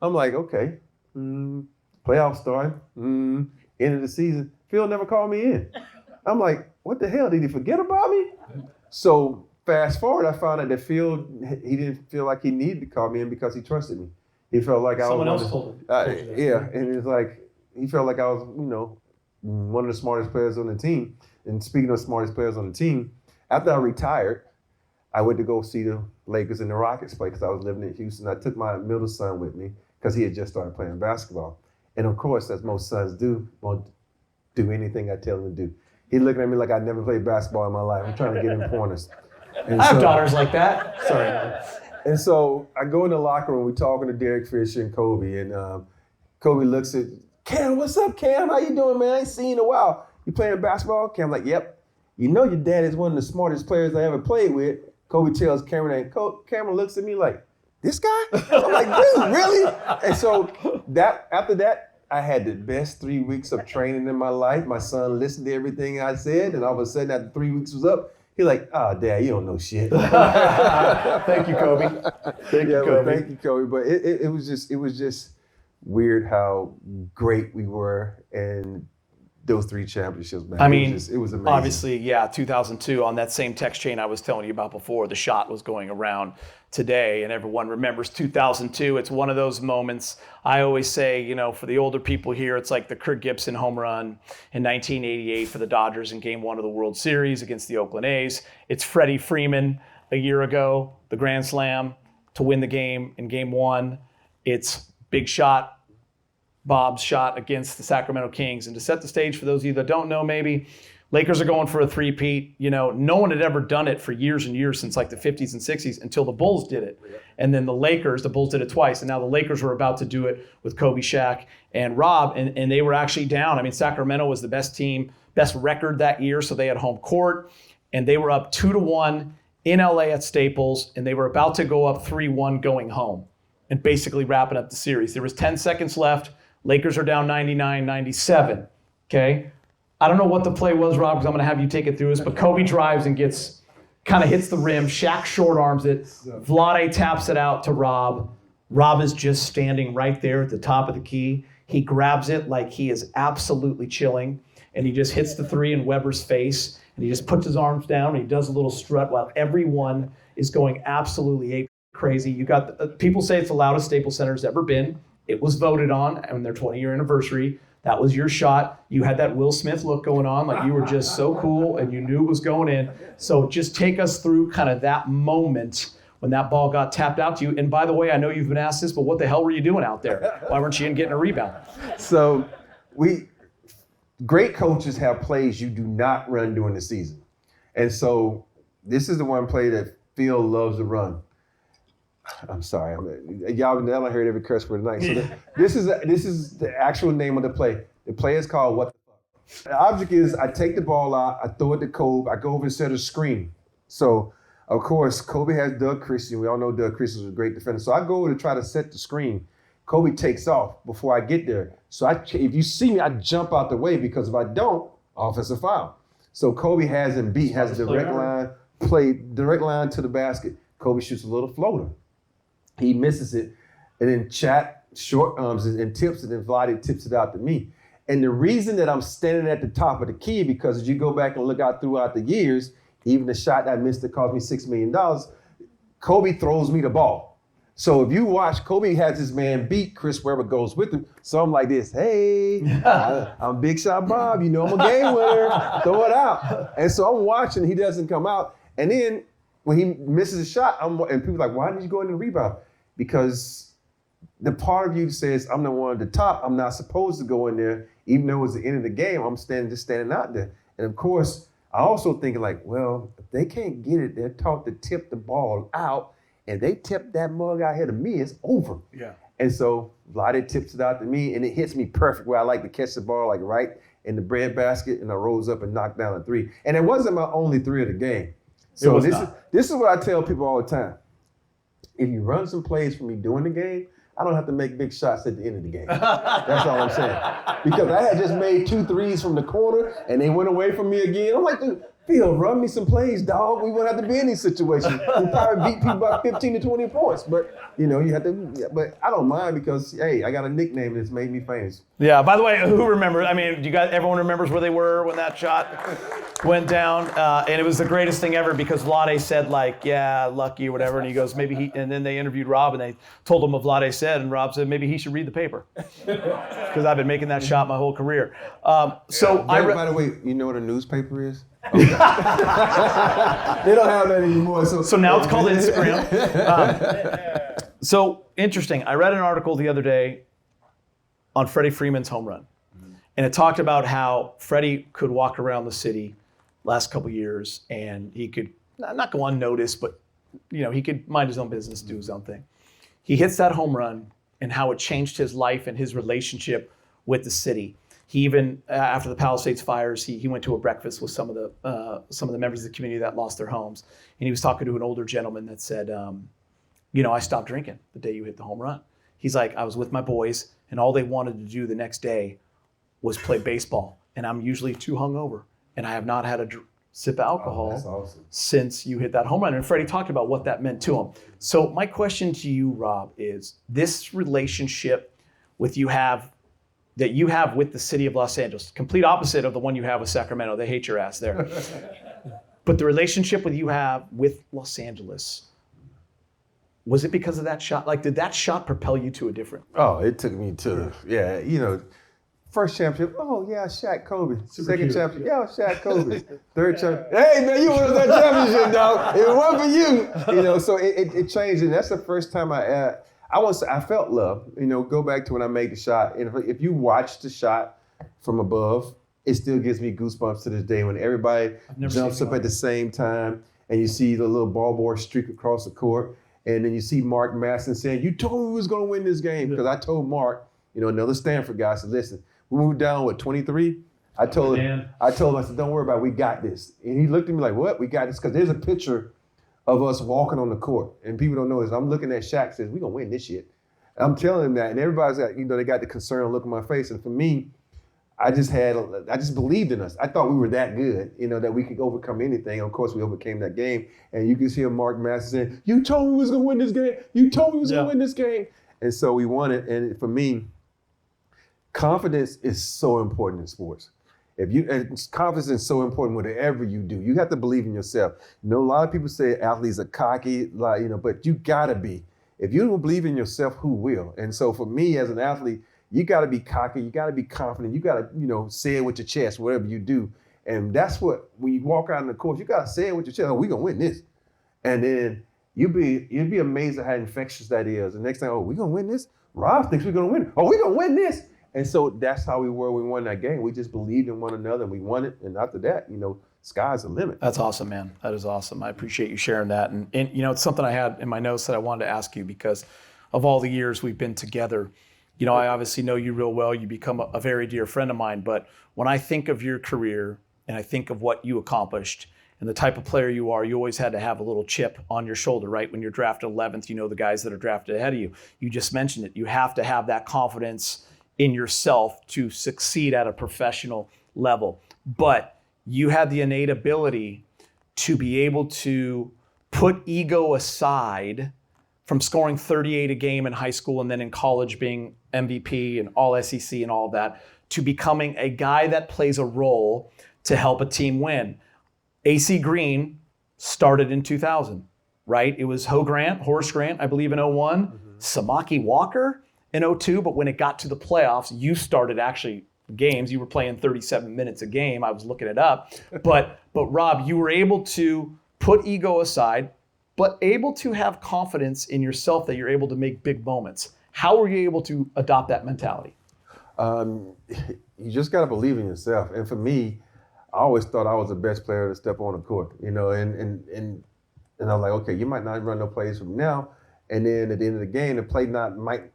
I'm like, okay, playoff starting, end of the season. Phil never called me in. I'm like, what the hell? Did he forget about me? So fast forward, I found out that Phil, he didn't feel like he needed to call me in because he trusted me. He felt like someone else told him. Yeah, and it's like, he felt like I was, one of the smartest players on the team. And speaking of smartest players on the team, after I retired, I went to go see the Lakers and the Rockets play because I was living in Houston. I took my middle son with me because he had just started playing basketball. And of course, as most sons do, won't do anything I tell him to do. He looking at me like I never played basketball in my life. I'm trying to get him pointers. I have daughters like that. Sorry. And so I go in the locker room. We're talking to Derek Fisher and Kobe. And Kobe looks at, Cam, what's up, Cam? How you doing, man? I ain't seen you in a while. You playing basketball? Cam like, yep. Your dad is one of the smartest players I ever played with. Kobe tells Cameron, and Cameron looks at me like, this guy? I'm like, dude, really? And so after that, I had the best 3 weeks of training in my life. My son listened to everything I said, and all of a sudden, after 3 weeks was up, he's like, Dad, you don't know shit. Thank you, Kobe. Thank you, Kobe. But it was just weird how great we were, and those 3 championships, man. I mean, it was amazing. Obviously, yeah, 2002 on that same text chain I was telling you about before, the shot was going around today, and everyone remembers 2002. It's one of those moments. I always say, for the older people here, it's like the Kirk Gibson home run in 1988 for the Dodgers in Game 1 of the World Series against the Oakland A's. It's Freddie Freeman a year ago, the grand slam to win the game in Game 1. It's big shot, Bob's shot against the Sacramento Kings. And to set the stage for those of you that don't know, maybe, Lakers are going for a three-peat. No one had ever done it for years and years since like the 50s and 60s until the Bulls did it. And then the Bulls did it twice. And now the Lakers were about to do it with Kobe, Shaq, and Rob. And they were actually down. I mean, Sacramento was the best team, best record that year. So they had home court. And they were up 2-1 in LA at Staples. And they were about to go up 3-1 going home and basically wrapping up the series. There was 10 seconds left. Lakers are down 99-97, okay? I don't know what the play was, Rob, because I'm going to have you take it through us, but Kobe drives and kind of hits the rim. Shaq short arms it. Vlade taps it out to Rob. Rob is just standing right there at the top of the key. He grabs it like he is absolutely chilling, and he just hits the 3 in Weber's face, and he just puts his arms down, and he does a little strut while everyone is going absolutely ape crazy. You got people say it's the loudest Staples Center's ever been. It was voted on on their 20-year anniversary. That was your shot. You had that Will Smith look going on, like you were just so cool and you knew it was going in. So just take us through kind of that moment when that ball got tapped out to you. And by the way, I know you've been asked this, but what the hell were you doing out there? Why weren't you in getting a rebound? So great coaches have plays you do not run during the season. And so this is the one play that Phil loves to run. I'm sorry. Y'all heard every curse word tonight. So this is the actual name of the play. The play is called What the Fuck. The object is I take the ball out, I throw it to Kobe, I go over and set a screen. So, of course, Kobe has Doug Christie. We all know Doug Christie was a great defender. So I go over to try to set the screen. Kobe takes off before I get there. So if you see me, I jump out the way because if I don't, offensive foul. So Kobe has him beat, has a direct line to the basket. Kobe shoots a little floater. He misses it, and then Chat short arms and tips it, and Vlade tips it out to me. And the reason that I'm standing at the top of the key, because as you go back and look out throughout the years, even the shot I missed that cost me $6 million, Kobe throws me the ball. So if you watch, Kobe has his man beat, Chris Webber goes with him. So I'm like this, hey, I'm Big Shot Bob, I'm a game winner, throw it out. And so I'm watching, he doesn't come out. And then when he misses a shot, and people are like, why did you go in the rebound? Because the part of you says, I'm the one at the top, I'm not supposed to go in there, even though it's the end of the game, I'm just standing out there. And of course, I also think like, well, if they can't get it, they're taught to tip the ball out, and they tip that mug out here to me, it's over. Yeah. And so Vlade tips it out to me, and it hits me perfect where I like to catch the ball like right in the bread basket, and I rose up and knocked down a 3. And it wasn't my only 3 of the game. So this is what I tell people all the time. If you run some plays for me during the game, I don't have to make big shots at the end of the game. That's all I'm saying. Because I had just made 2 threes from the corner, and they went away from me again. I'm like, dude, Phil, run me some plays, dog. We wouldn't have to be in these situations. We probably beat people by 15 to 20 points. But, you have to, but I don't mind because, hey, I got a nickname that's made me famous. Yeah, by the way, who remembers? I mean, everyone remembers where they were when that shot went down? And it was the greatest thing ever because Vlade said, like, yeah, lucky or whatever. And he goes, and then they interviewed Rob and they told him what Vlade said. And Rob said, maybe he should read the paper because I've been making that shot my whole career. By the way, you know what a newspaper is? Okay. They don't have that anymore. So now it's called Instagram. So interesting. I read an article the other day on Freddie Freeman's home run. And it talked about how Freddie could walk around the city last couple years and he could not go unnoticed, but he could mind his own business, do his own thing. He hits that home run and how it changed his life and his relationship with the city. He even, after the Palisades fires, he went to a breakfast with some of the members of the community that lost their homes. And he was talking to an older gentleman that said, I stopped drinking the day you hit the home run. He's like, I was with my boys, and all they wanted to do the next day was play baseball. And I'm usually too hungover, and I have not had a sip of alcohol since you hit that home run. And Freddie talked about what that meant to him. So my question to you, Rob, is this relationship with you have that you have with the city of Los Angeles, complete opposite of the one you have with Sacramento. They hate your ass there. But the relationship you have with Los Angeles, was it because of that shot? Like, did that shot propel you to a different? Oh, it took me to, first championship, oh yeah, Shaq Kobe. Second championship, yeah, Shaq Kobe. Third championship, hey man, you won that championship, dog. It wasn't for you. So it changed, and that's the first time I felt love. Go back to when I made the shot, and if you watch the shot from above, it still gives me goosebumps to this day when everybody jumps up at the same time, and you see the little ball boy streak across the court, and then you see Mark Masson saying, "You told me we was going to win this game," because I told Mark, another Stanford guy, I said, "Listen, we moved down, 23? I told him, I said, don't worry about it, we got this." And he looked at me like, "What? We got this?" Because there's a picture of us walking on the court. And people don't know this. I'm looking at Shaq, says, "We're going to win this shit." I'm telling him that. And everybody's got, they got the concerned look on my face. And for me, I just believed in us. I thought we were that good, that we could overcome anything. Of course, we overcame that game. And you can see Mark Masson saying, "You told me we was going to win this game. You told me we was going to win this game." And so we won it. And for me, confidence is so important in sports. Confidence is so important whatever you do. You have to believe in yourself. A lot of people say athletes are cocky, but you gotta be. If you don't believe in yourself, who will? And so for me as an athlete, you gotta be cocky, you gotta be confident, you gotta, say it with your chest, whatever you do. And that's what, when you walk out on the court, you gotta say it with your chest, "Oh, we're gonna win this." And then you'd be amazed at how infectious that is. The next time, "Oh, we're gonna win this? Rob thinks we're gonna win it. Oh, we're gonna win this." And so that's how we were. We won that game. We just believed in one another, and we won it. And after that, sky's the limit. That's awesome, man. That is awesome. I appreciate you sharing that. And it's something I had in my notes that I wanted to ask you because of all the years we've been together. I obviously know you real well. You become a very dear friend of mine. But when I think of your career and I think of what you accomplished and the type of player you are, you always had to have a little chip on your shoulder, right? When you're drafted 11th, the guys that are drafted ahead of you. You just mentioned it. You have to have that confidence in yourself to succeed at a professional level. But you had the innate ability to be able to put ego aside from scoring 38 a game in high school and then in college being MVP and all SEC and all of that, to becoming a guy that plays a role to help a team win. AC Green started in 2000, right? It was Horace Grant, I believe in 01, Samaki Walker in 02, but when it got to the playoffs, you started actually games. You were playing 37 minutes a game. I was looking it up. But Rob, you were able to put ego aside, but able to have confidence in yourself that you're able to make big moments. How were you able to adopt that mentality? You just got to believe in yourself. And for me, I always thought I was the best player to step on the court, and I was like, okay, you might not run no plays from now. And then at the end of the game,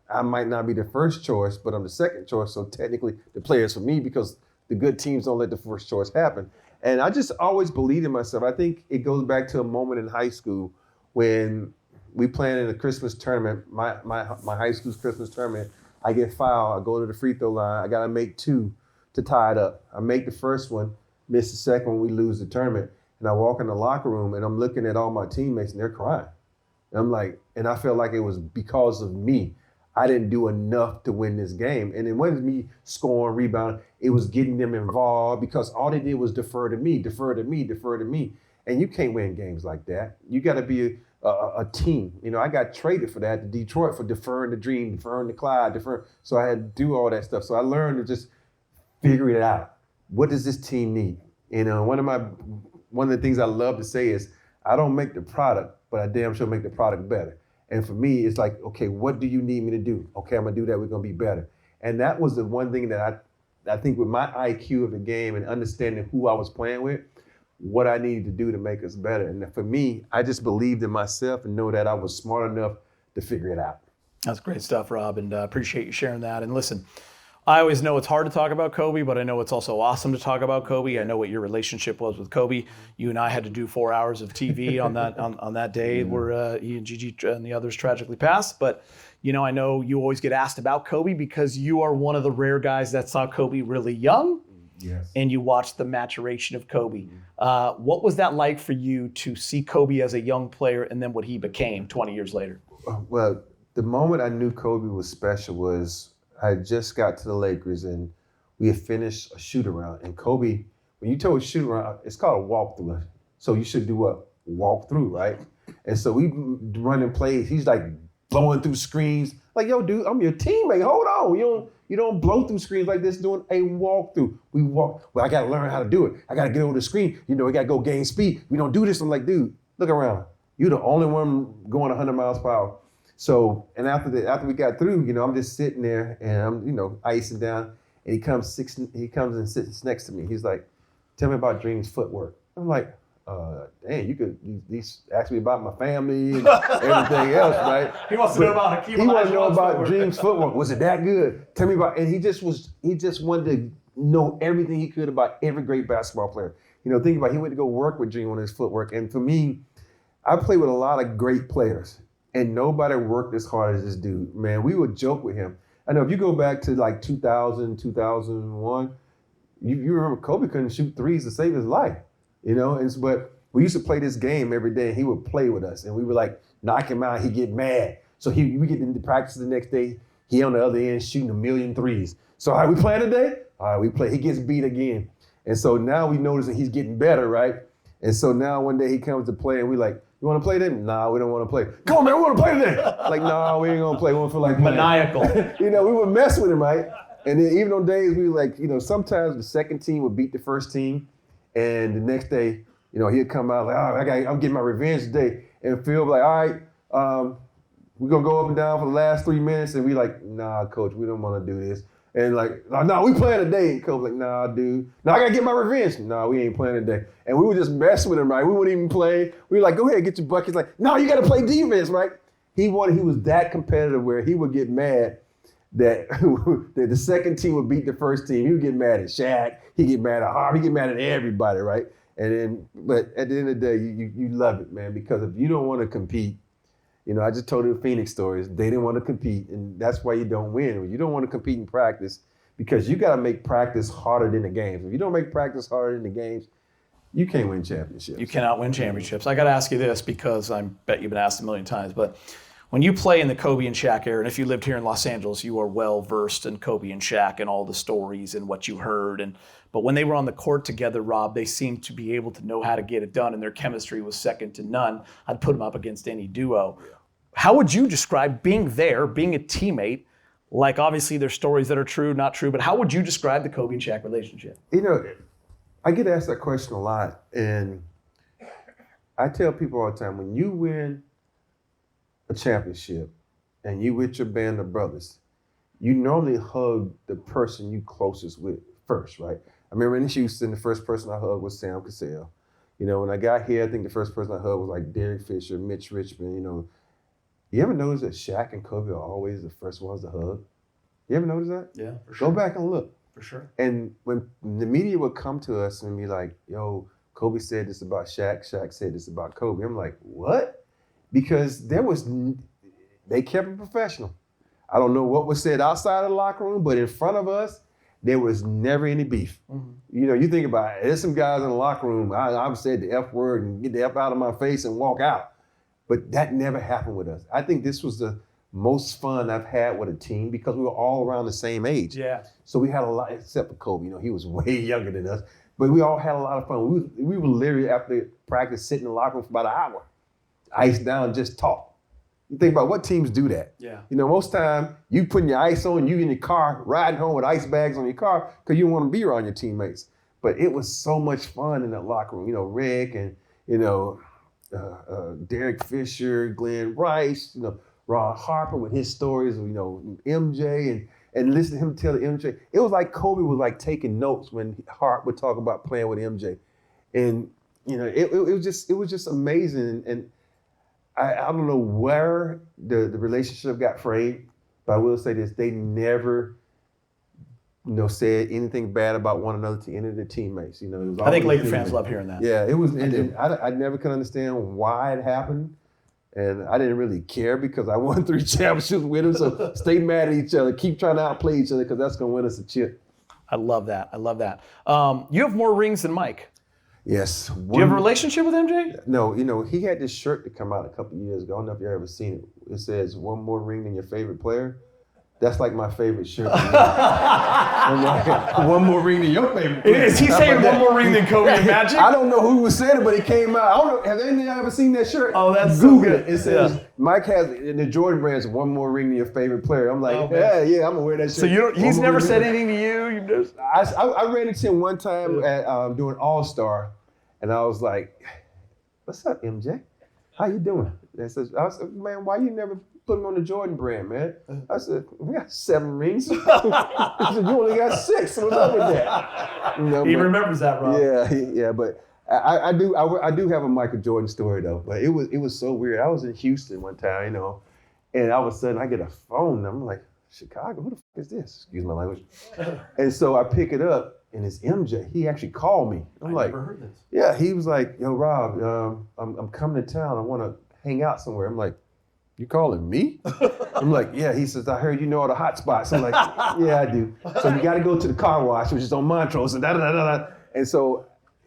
I might not be the first choice, but I'm the second choice. So technically, the player's for me because the good teams don't let the first choice happen. And I just always believed in myself. I think it goes back to a moment in high school when we playing in a Christmas tournament, my high school's Christmas tournament. I get fouled. I go to the free throw line. I got to make 2 to tie it up. I make the first one, miss the second one, we lose the tournament. And I walk in the locker room and I'm looking at all my teammates and they're crying. And I'm like, and I felt like it was because of me. I didn't do enough to win this game. And it wasn't me scoring, rebounding. It was getting them involved because all they did was defer to me. And you can't win games like that. You got to be a team. I got traded for that to Detroit for deferring the Dream, deferring the Clyde, So I had to do all that stuff. So I learned to just figure it out. What does this team need? One of the things I love to say is, I don't make the product, but I damn sure make the product better. And for me, it's like, okay, what do you need me to do? Okay, I'm gonna do that, we're gonna be better. And that was the one thing that I think with my IQ of the game and understanding who I was playing with, what I needed to do to make us better. And for me, I just believed in myself and know that I was smart enough to figure it out. That's great stuff, Rob, and appreciate you sharing that. And listen, I always know it's hard to talk about Kobe, but I know it's also awesome to talk about Kobe. I know what your relationship was with Kobe. You and I had to do 4 hours of TV on that day where he and Gigi and the others tragically passed. But I know you always get asked about Kobe because you are one of the rare guys that saw Kobe really young. Yes. And you watched the maturation of Kobe. What was that like for you to see Kobe as a young player and then what he became 20 years later? Well, the moment I knew Kobe was special was I had just got to the Lakers, and we had finished a shoot around. And Kobe, when you told shoot around, it's called a walkthrough. So you should do what? Walk through, right? And so we running plays. He's like blowing through screens. Like, yo, dude, I'm your teammate. Hold on. You don't blow through screens like this doing a walkthrough. We walk. Well, I got to learn how to do it. I got to get over the screen. We got to go gain speed. We don't do this. I'm like, dude, look around. You're the only one going 100 miles per hour. So, and after we got through, I'm just sitting there and I'm, icing down. And he comes and sits next to me. He's like, tell me about Dream's footwork. I'm like, dang, you could ask me about my family and everything else, right? He wants to know about Hakeem. He wants to know about Dream's footwork. Was it that good? Tell me about. And he just wanted to know everything he could about every great basketball player. Think about it, he went to go work with Dream on his footwork. And for me, I played with a lot of great players, and nobody worked as hard as this dude. Man, we would joke with him. I know if you go back to like 2000, 2001, you remember Kobe couldn't shoot threes to save his life. But we used to play this game every day, and he would play with us, and we would like knock him out. He'd get mad, so we get into practice the next day. He on the other end shooting 1,000,000 threes. So, all right, we playing today? All right, we play. He gets beat again, and so now we notice that he's getting better, right? And so now one day he comes to play, and we like, you want to play then? Nah, we don't want to play. Come on, man, we want to play today. Like, nah, we ain't gonna play. We don't feel like playing. Maniacal. We would mess with him, right? And then even on days we like, sometimes the second team would beat the first team. And the next day, he'd come out like, I'm getting my revenge today. And Phil would be like, all right, we're going to go up and down for the last 3 minutes. And we like, nah, coach, we don't want to do this. And like, no, we playing today. And coach like, nah, dude. No, I got to get my revenge. Nah, we ain't playing today. And we would just mess with him, right? We wouldn't even play. We were like, go ahead, get your buckets. Like, no, you got to play defense, right? He was that competitive where he would get mad that the second team would beat the first team. He would get mad at Shaq. He'd get mad at Harvey. He'd get mad at everybody, right? But at the end of the day, you love it, man, because if you don't want to compete, I just told you the Phoenix stories. They didn't want to compete, and that's why you don't win. You don't want to compete in practice because you got to make practice harder than the games. If you don't make practice harder than the games, you can't win championships. You cannot win championships. I got to ask you this because I bet you've been asked a million times, but when you play in the Kobe and Shaq era, and if you lived here in Los Angeles, you are well versed in Kobe and Shaq and all the stories and what you heard. But when they were on the court together, Rob, they seemed to be able to know how to get it done, and their chemistry was second to none. I'd put them up against any duo. How would you describe being there, being a teammate? Like, obviously, there's stories that are true, not true, but how would you describe the Kobe and Shaq relationship? I get asked that question a lot, and I tell people all the time, when you win a championship and you with your band of brothers, you normally hug the person you closest with first, right? I remember in Houston, the first person I hugged was Sam Cassell. When I got here, I think the first person I hugged was like Derek Fisher, Mitch Richmond. You ever notice that Shaq and Kobe are always the first ones to hug? You ever notice that? Yeah, for sure. Go back and look. For sure. And when the media would come to us and be like, yo, Kobe said this about Shaq, Shaq said this about Kobe. I'm like, what? Because they kept it professional. I don't know what was said outside of the locker room, but in front of us, there was never any beef. Mm-hmm. You think about it, there's some guys in the locker room, I've said the F word and get the F out of my face and walk out. But that never happened with us. I think this was the most fun I've had with a team because we were all around the same age. Yeah. So we had a lot, except for Kobe, he was way younger than us, but we all had a lot of fun. We were literally after practice sitting in the locker room for about an hour. Ice down, just talk. You think about what teams do that. Yeah. Most time you putting your ice on, you in your car, riding home with ice bags on your car because you don't want to be around your teammates. But it was so much fun in that locker room. Rick and, Derek Fisher, Glenn Rice, Ron Harper with his stories of, MJ and listen to him tell the MJ. It was like Kobe was like taking notes when Hart would talk about playing with MJ. And, it was just amazing. And I don't know where the relationship got framed, but I will say this: they never, said anything bad about one another to any of their teammates. It was I think Laker fans love hearing that. Yeah, it was. I never could understand why it happened, and I didn't really care because I won 3 championships with them. So stay mad at each other, keep trying to outplay each other because that's gonna win us a chip. I love that. You have more rings than Mike. Yes. Do you have a relationship with MJ? No, he had this shirt that come out a couple of years ago. I don't know if you ever seen it. It says, "One more ring than your favorite player." That's like my favorite shirt. I'm like, one more ring than your favorite. Is he saying one more ring than Kobe and Magic? I don't know who was saying it, but it came out. I don't know. Have any of y'all ever seen that shirt? Oh, that's Google so good. it. It says Mike has in the Jordan brand's one more ring than your favorite player. I'm like, I'm gonna wear that shirt. So he's never said anything to you. You just I ran into him one time at doing All Star, and I was like, "What's up, MJ? How you doing?" I said, "Man, why you never put him on the Jordan brand, man?" I said, "We got 7 rings." He said, "You only got 6. What's up with that?" You know, he remembers that, Rob. Yeah, but I do have a Michael Jordan story though. But it was so weird. I was in Houston one time, and all of a sudden I get a phone. And I'm like, Chicago, who the fuck is this? Excuse my language. And so I pick it up, and it's MJ. He actually called me. I'm like, never heard this. Yeah, he was like, "Yo, Rob, I'm coming to town. I want to hang out somewhere." I'm like, "You calling me?" I'm like, "Yeah." He says, "I heard you know all the hot spots." I'm like, "Yeah, I do." So you got to go to the car wash, which is on Montrose, and da-da-da-da-da.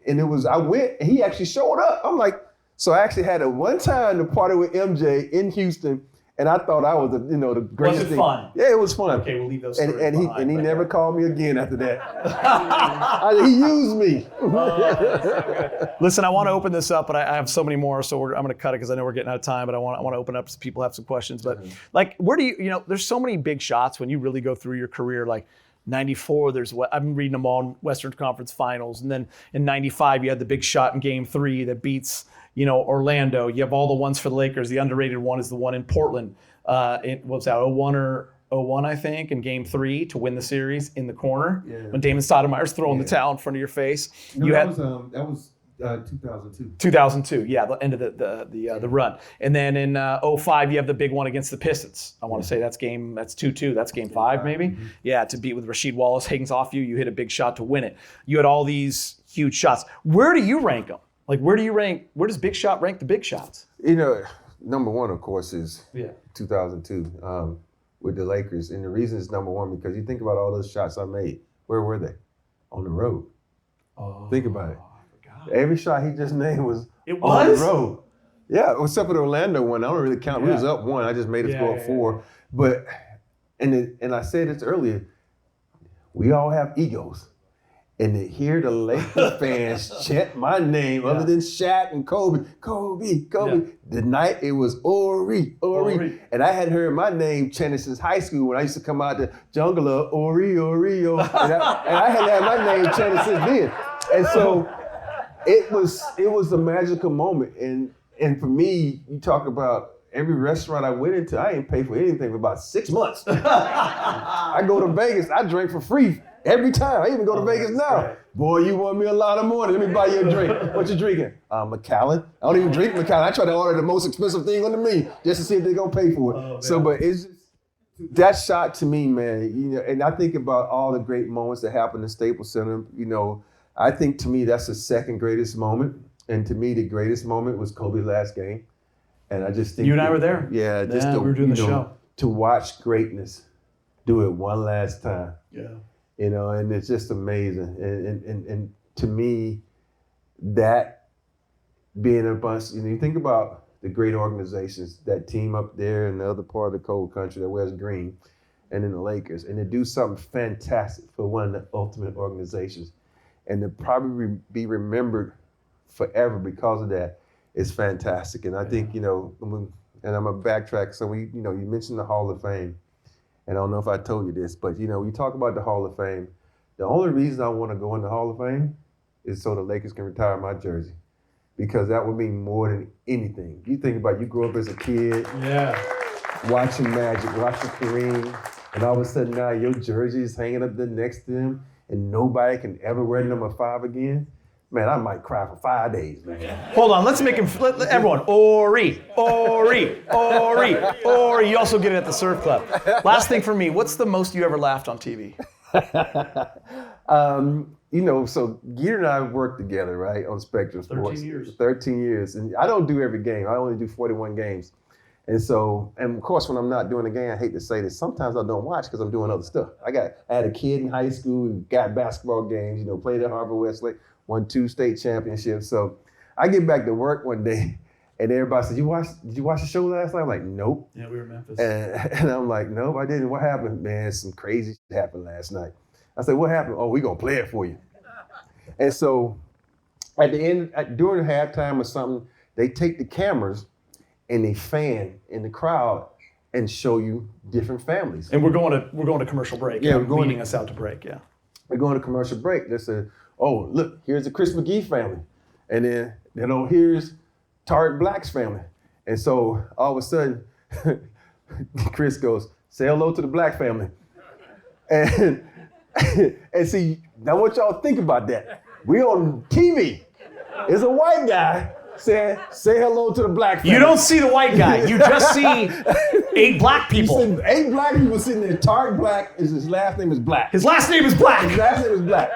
And I went, and he actually showed up. I'm like, so I actually had a one time to party with MJ in Houston, and I thought I was the greatest thing. Was it fun? Yeah, it was fun. Okay, we'll leave those stories and he never called me again after that. He used me. Listen, I want to open this up, but I have so many more, so I'm going to cut it because I know we're getting out of time. But I want to open up so people have some questions. But like, where do you there's so many big shots when you really go through your career, like. 94, I'm reading them all in Western Conference Finals. And then in 95, you had the big shot in Game 3 that beats, Orlando. You have all the ones for the Lakers. The underrated one is the one in Portland. It was that 0-1 or 0-1, I think, in Game 3 to win the series in the corner when Damon Stoudemire's throwing the towel in front of your face. That was 2002. 2002, yeah, the end of the run. And then in 05, you have the big one against the Pistons. I want to say that's 2-2. That's Game 5, maybe. Mm-hmm. Yeah, to beat with Rasheed Wallace hangs off you. You hit a big shot to win it. You had all these huge shots. Where do you rank them? Like, where does Big Shot rank the big shots? Number one, of course, is 2002 with the Lakers. And the reason it's number one because you think about all those shots I made. Where were they? On the road. Oh, think about it. Every shot he just named was on the road. Yeah, except for the Orlando one. I don't really count. We was up 1. I just made it score 4. But and I said this earlier, we all have egos. And to hear the Lakers fans chant my name other than Shaq and Kobe, the night it was Ori. And I hadn't heard my name chanted since high school when I used to come out the jungle of Ori. And I hadn't had my name chanted since then. And so it was a magical moment, and for me, you talk about every restaurant I went into, I didn't pay for anything for about 6 months. I go to Vegas, I drink for free every time. I even go to Vegas now. Right. Boy, you want me a lot of money? Let me buy you a drink. What you drinking? Macallan. I don't even drink Macallan. I try to order the most expensive thing on the menu just to see if they're gonna pay for it. But it's just that shot to me, man. And I think about all the great moments that happened in Staples Center. I think to me that's the second greatest moment, and to me the greatest moment was Kobe's last game, and I just think you and I were there. Yeah, we were doing the show to watch greatness do it one last time. Yeah, and it's just amazing, and to me that being a bunch. You think about the great organizations that team up there in the other part of the cold country that wears green, and in the Lakers, and to do something fantastic for one of the ultimate organizations. And to probably be remembered forever because of that is fantastic. And I think, and I'm gonna backtrack. So you mentioned the Hall of Fame. And I don't know if I told you this, but you talk about the Hall of Fame. The only reason I want to go in the Hall of Fame is so the Lakers can retire my jersey. Because that would mean more than anything. You think about you grew up as a kid, watching Magic, watching Kareem, and all of a sudden now your jersey is hanging up there next to him. And nobody can ever wear number 5 again, man, I might cry for 5 days, man. Hold on, let's make him, everyone, Ori. You also get it at the Surf Club. Last thing for me, what's the most you ever laughed on TV? So Geeter and I worked together, right, on Spectrum Sports. 13 years. And I don't do every game. I only do 41 games. And of course, when I'm not doing a game, I hate to say this, sometimes I don't watch because I'm doing other stuff. I had a kid in high school who got basketball games, played at Harvard Westlake, won 2 state championships. So I get back to work one day And everybody said, did you watch the show last night? I'm like, nope. Yeah, we were in Memphis. And I'm like, nope, I didn't. What happened? Man, some crazy shit happened last night. I said, what happened? Oh, we gonna play it for you. And so at the end, during halftime or something, they take the cameras and they fan in the crowd and show you different families. And we're going to commercial break. Yeah, we're going leading us out to break. Yeah. We're going to commercial break. They said, oh, look, here's the Chris McGee family. And then, here's Tarek Black's family. And so all of a sudden, Chris goes, say hello to the Black family. And see, now what y'all think about that? We on TV. It's a white guy saying, say hello to the Black family. You don't see the white guy. You just see 8 black people. You see 8 black people sitting there. Tarek Black, his last name is Black. His last name is Black. His last name is Black.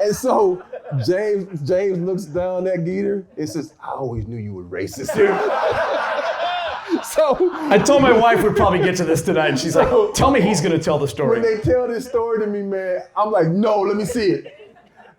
And so James looks down at Geeter and says, I always knew you were racist. Dude. So I told my wife we'd probably get to this tonight, and she's like, tell me he's going to tell the story. when they tell this story to me, man, I'm like, no, let me see it.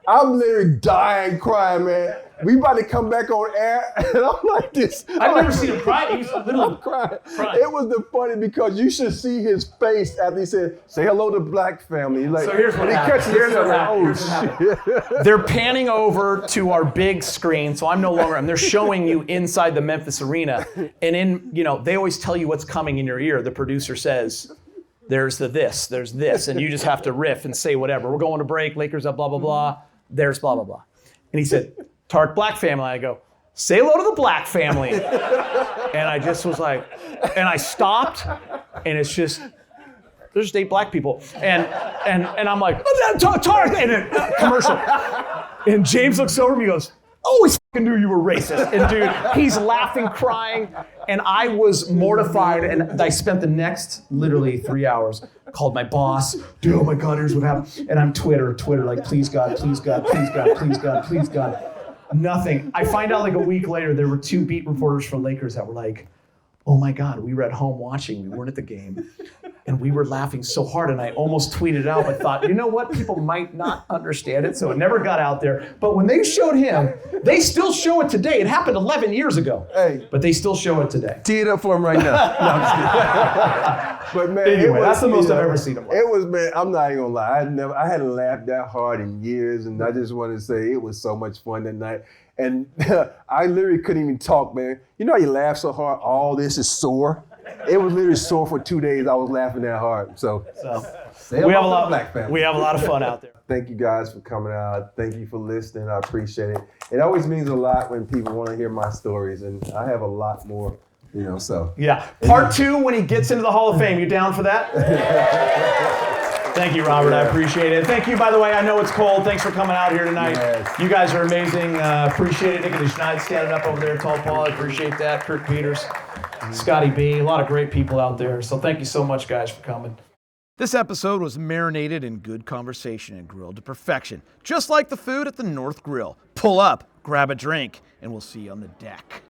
I'm literally dying, crying, man. We about to come back on air, and I'm like this. I've never seen him cry. He's literally crying. crying. It was the funny because you should see his face after he said, say hello to Black family. Like, So here's what when he happened. catches Here's it, what like, happened. oh, Here's what shit. happened. They're panning over to our big screen, so I'm no longer, and they're showing you inside the Memphis arena. And they always tell you what's coming in your ear. The producer says, there's this, and you just have to riff and say whatever. We're going to break, Lakers up, blah, blah, blah. There's blah, blah, blah. And he said, Tarek Black family. I go, say hello to the Black family. And I just was like, and I stopped, and it's just, there's just 8 black people. And I'm like, Tarek, and then commercial. And James looks over at me and goes, always fucking knew you were racist. And dude, he's laughing, crying, and I was mortified, and I spent the next literally 3 hours, called my boss, dude, oh my God, here's what happened. And I'm Twitter, like, please God, please God, please God, please God, please God. Nothing. I find out like a week later, there were 2 beat reporters for Lakers that were like, oh my God, we were at home watching, we weren't at the game. And we were laughing so hard, and I almost tweeted out, but thought, you know what? People might not understand it, so it never got out there. But when they showed him, they still show it today. It happened 11 years ago. Hey. But they still show it today. Tee it up for him right now. No, I'm just kidding. But man, Anyway, that's the most I've ever seen him. It was, man, I'm not even gonna lie. I hadn't laughed that hard in years, and I just wanted to say it was so much fun that night. And I literally couldn't even talk, man. You know how you laugh so hard, all this is sore? It was literally sore for 2 days. I was laughing that hard. So we have a lot of fun out there. Thank you guys for coming out. Thank you for listening. I appreciate it. It always means a lot when people want to hear my stories, and I have a lot more, so. Yeah. Part 2, when he gets into the Hall of Fame. You down for that? Thank you, Robert. I appreciate it. Thank you, by the way. I know it's cold. Thanks for coming out here tonight. Yes. You guys are amazing. Appreciate it. Nick Schneid standing up over there, Tall Paul. I appreciate that. Kirk Peters, Scotty B. A lot of great people out there. So thank you so much, guys, for coming. This episode was marinated in good conversation and grilled to perfection, just like the food at the North Grill. Pull up, grab a drink, and we'll see you on the deck.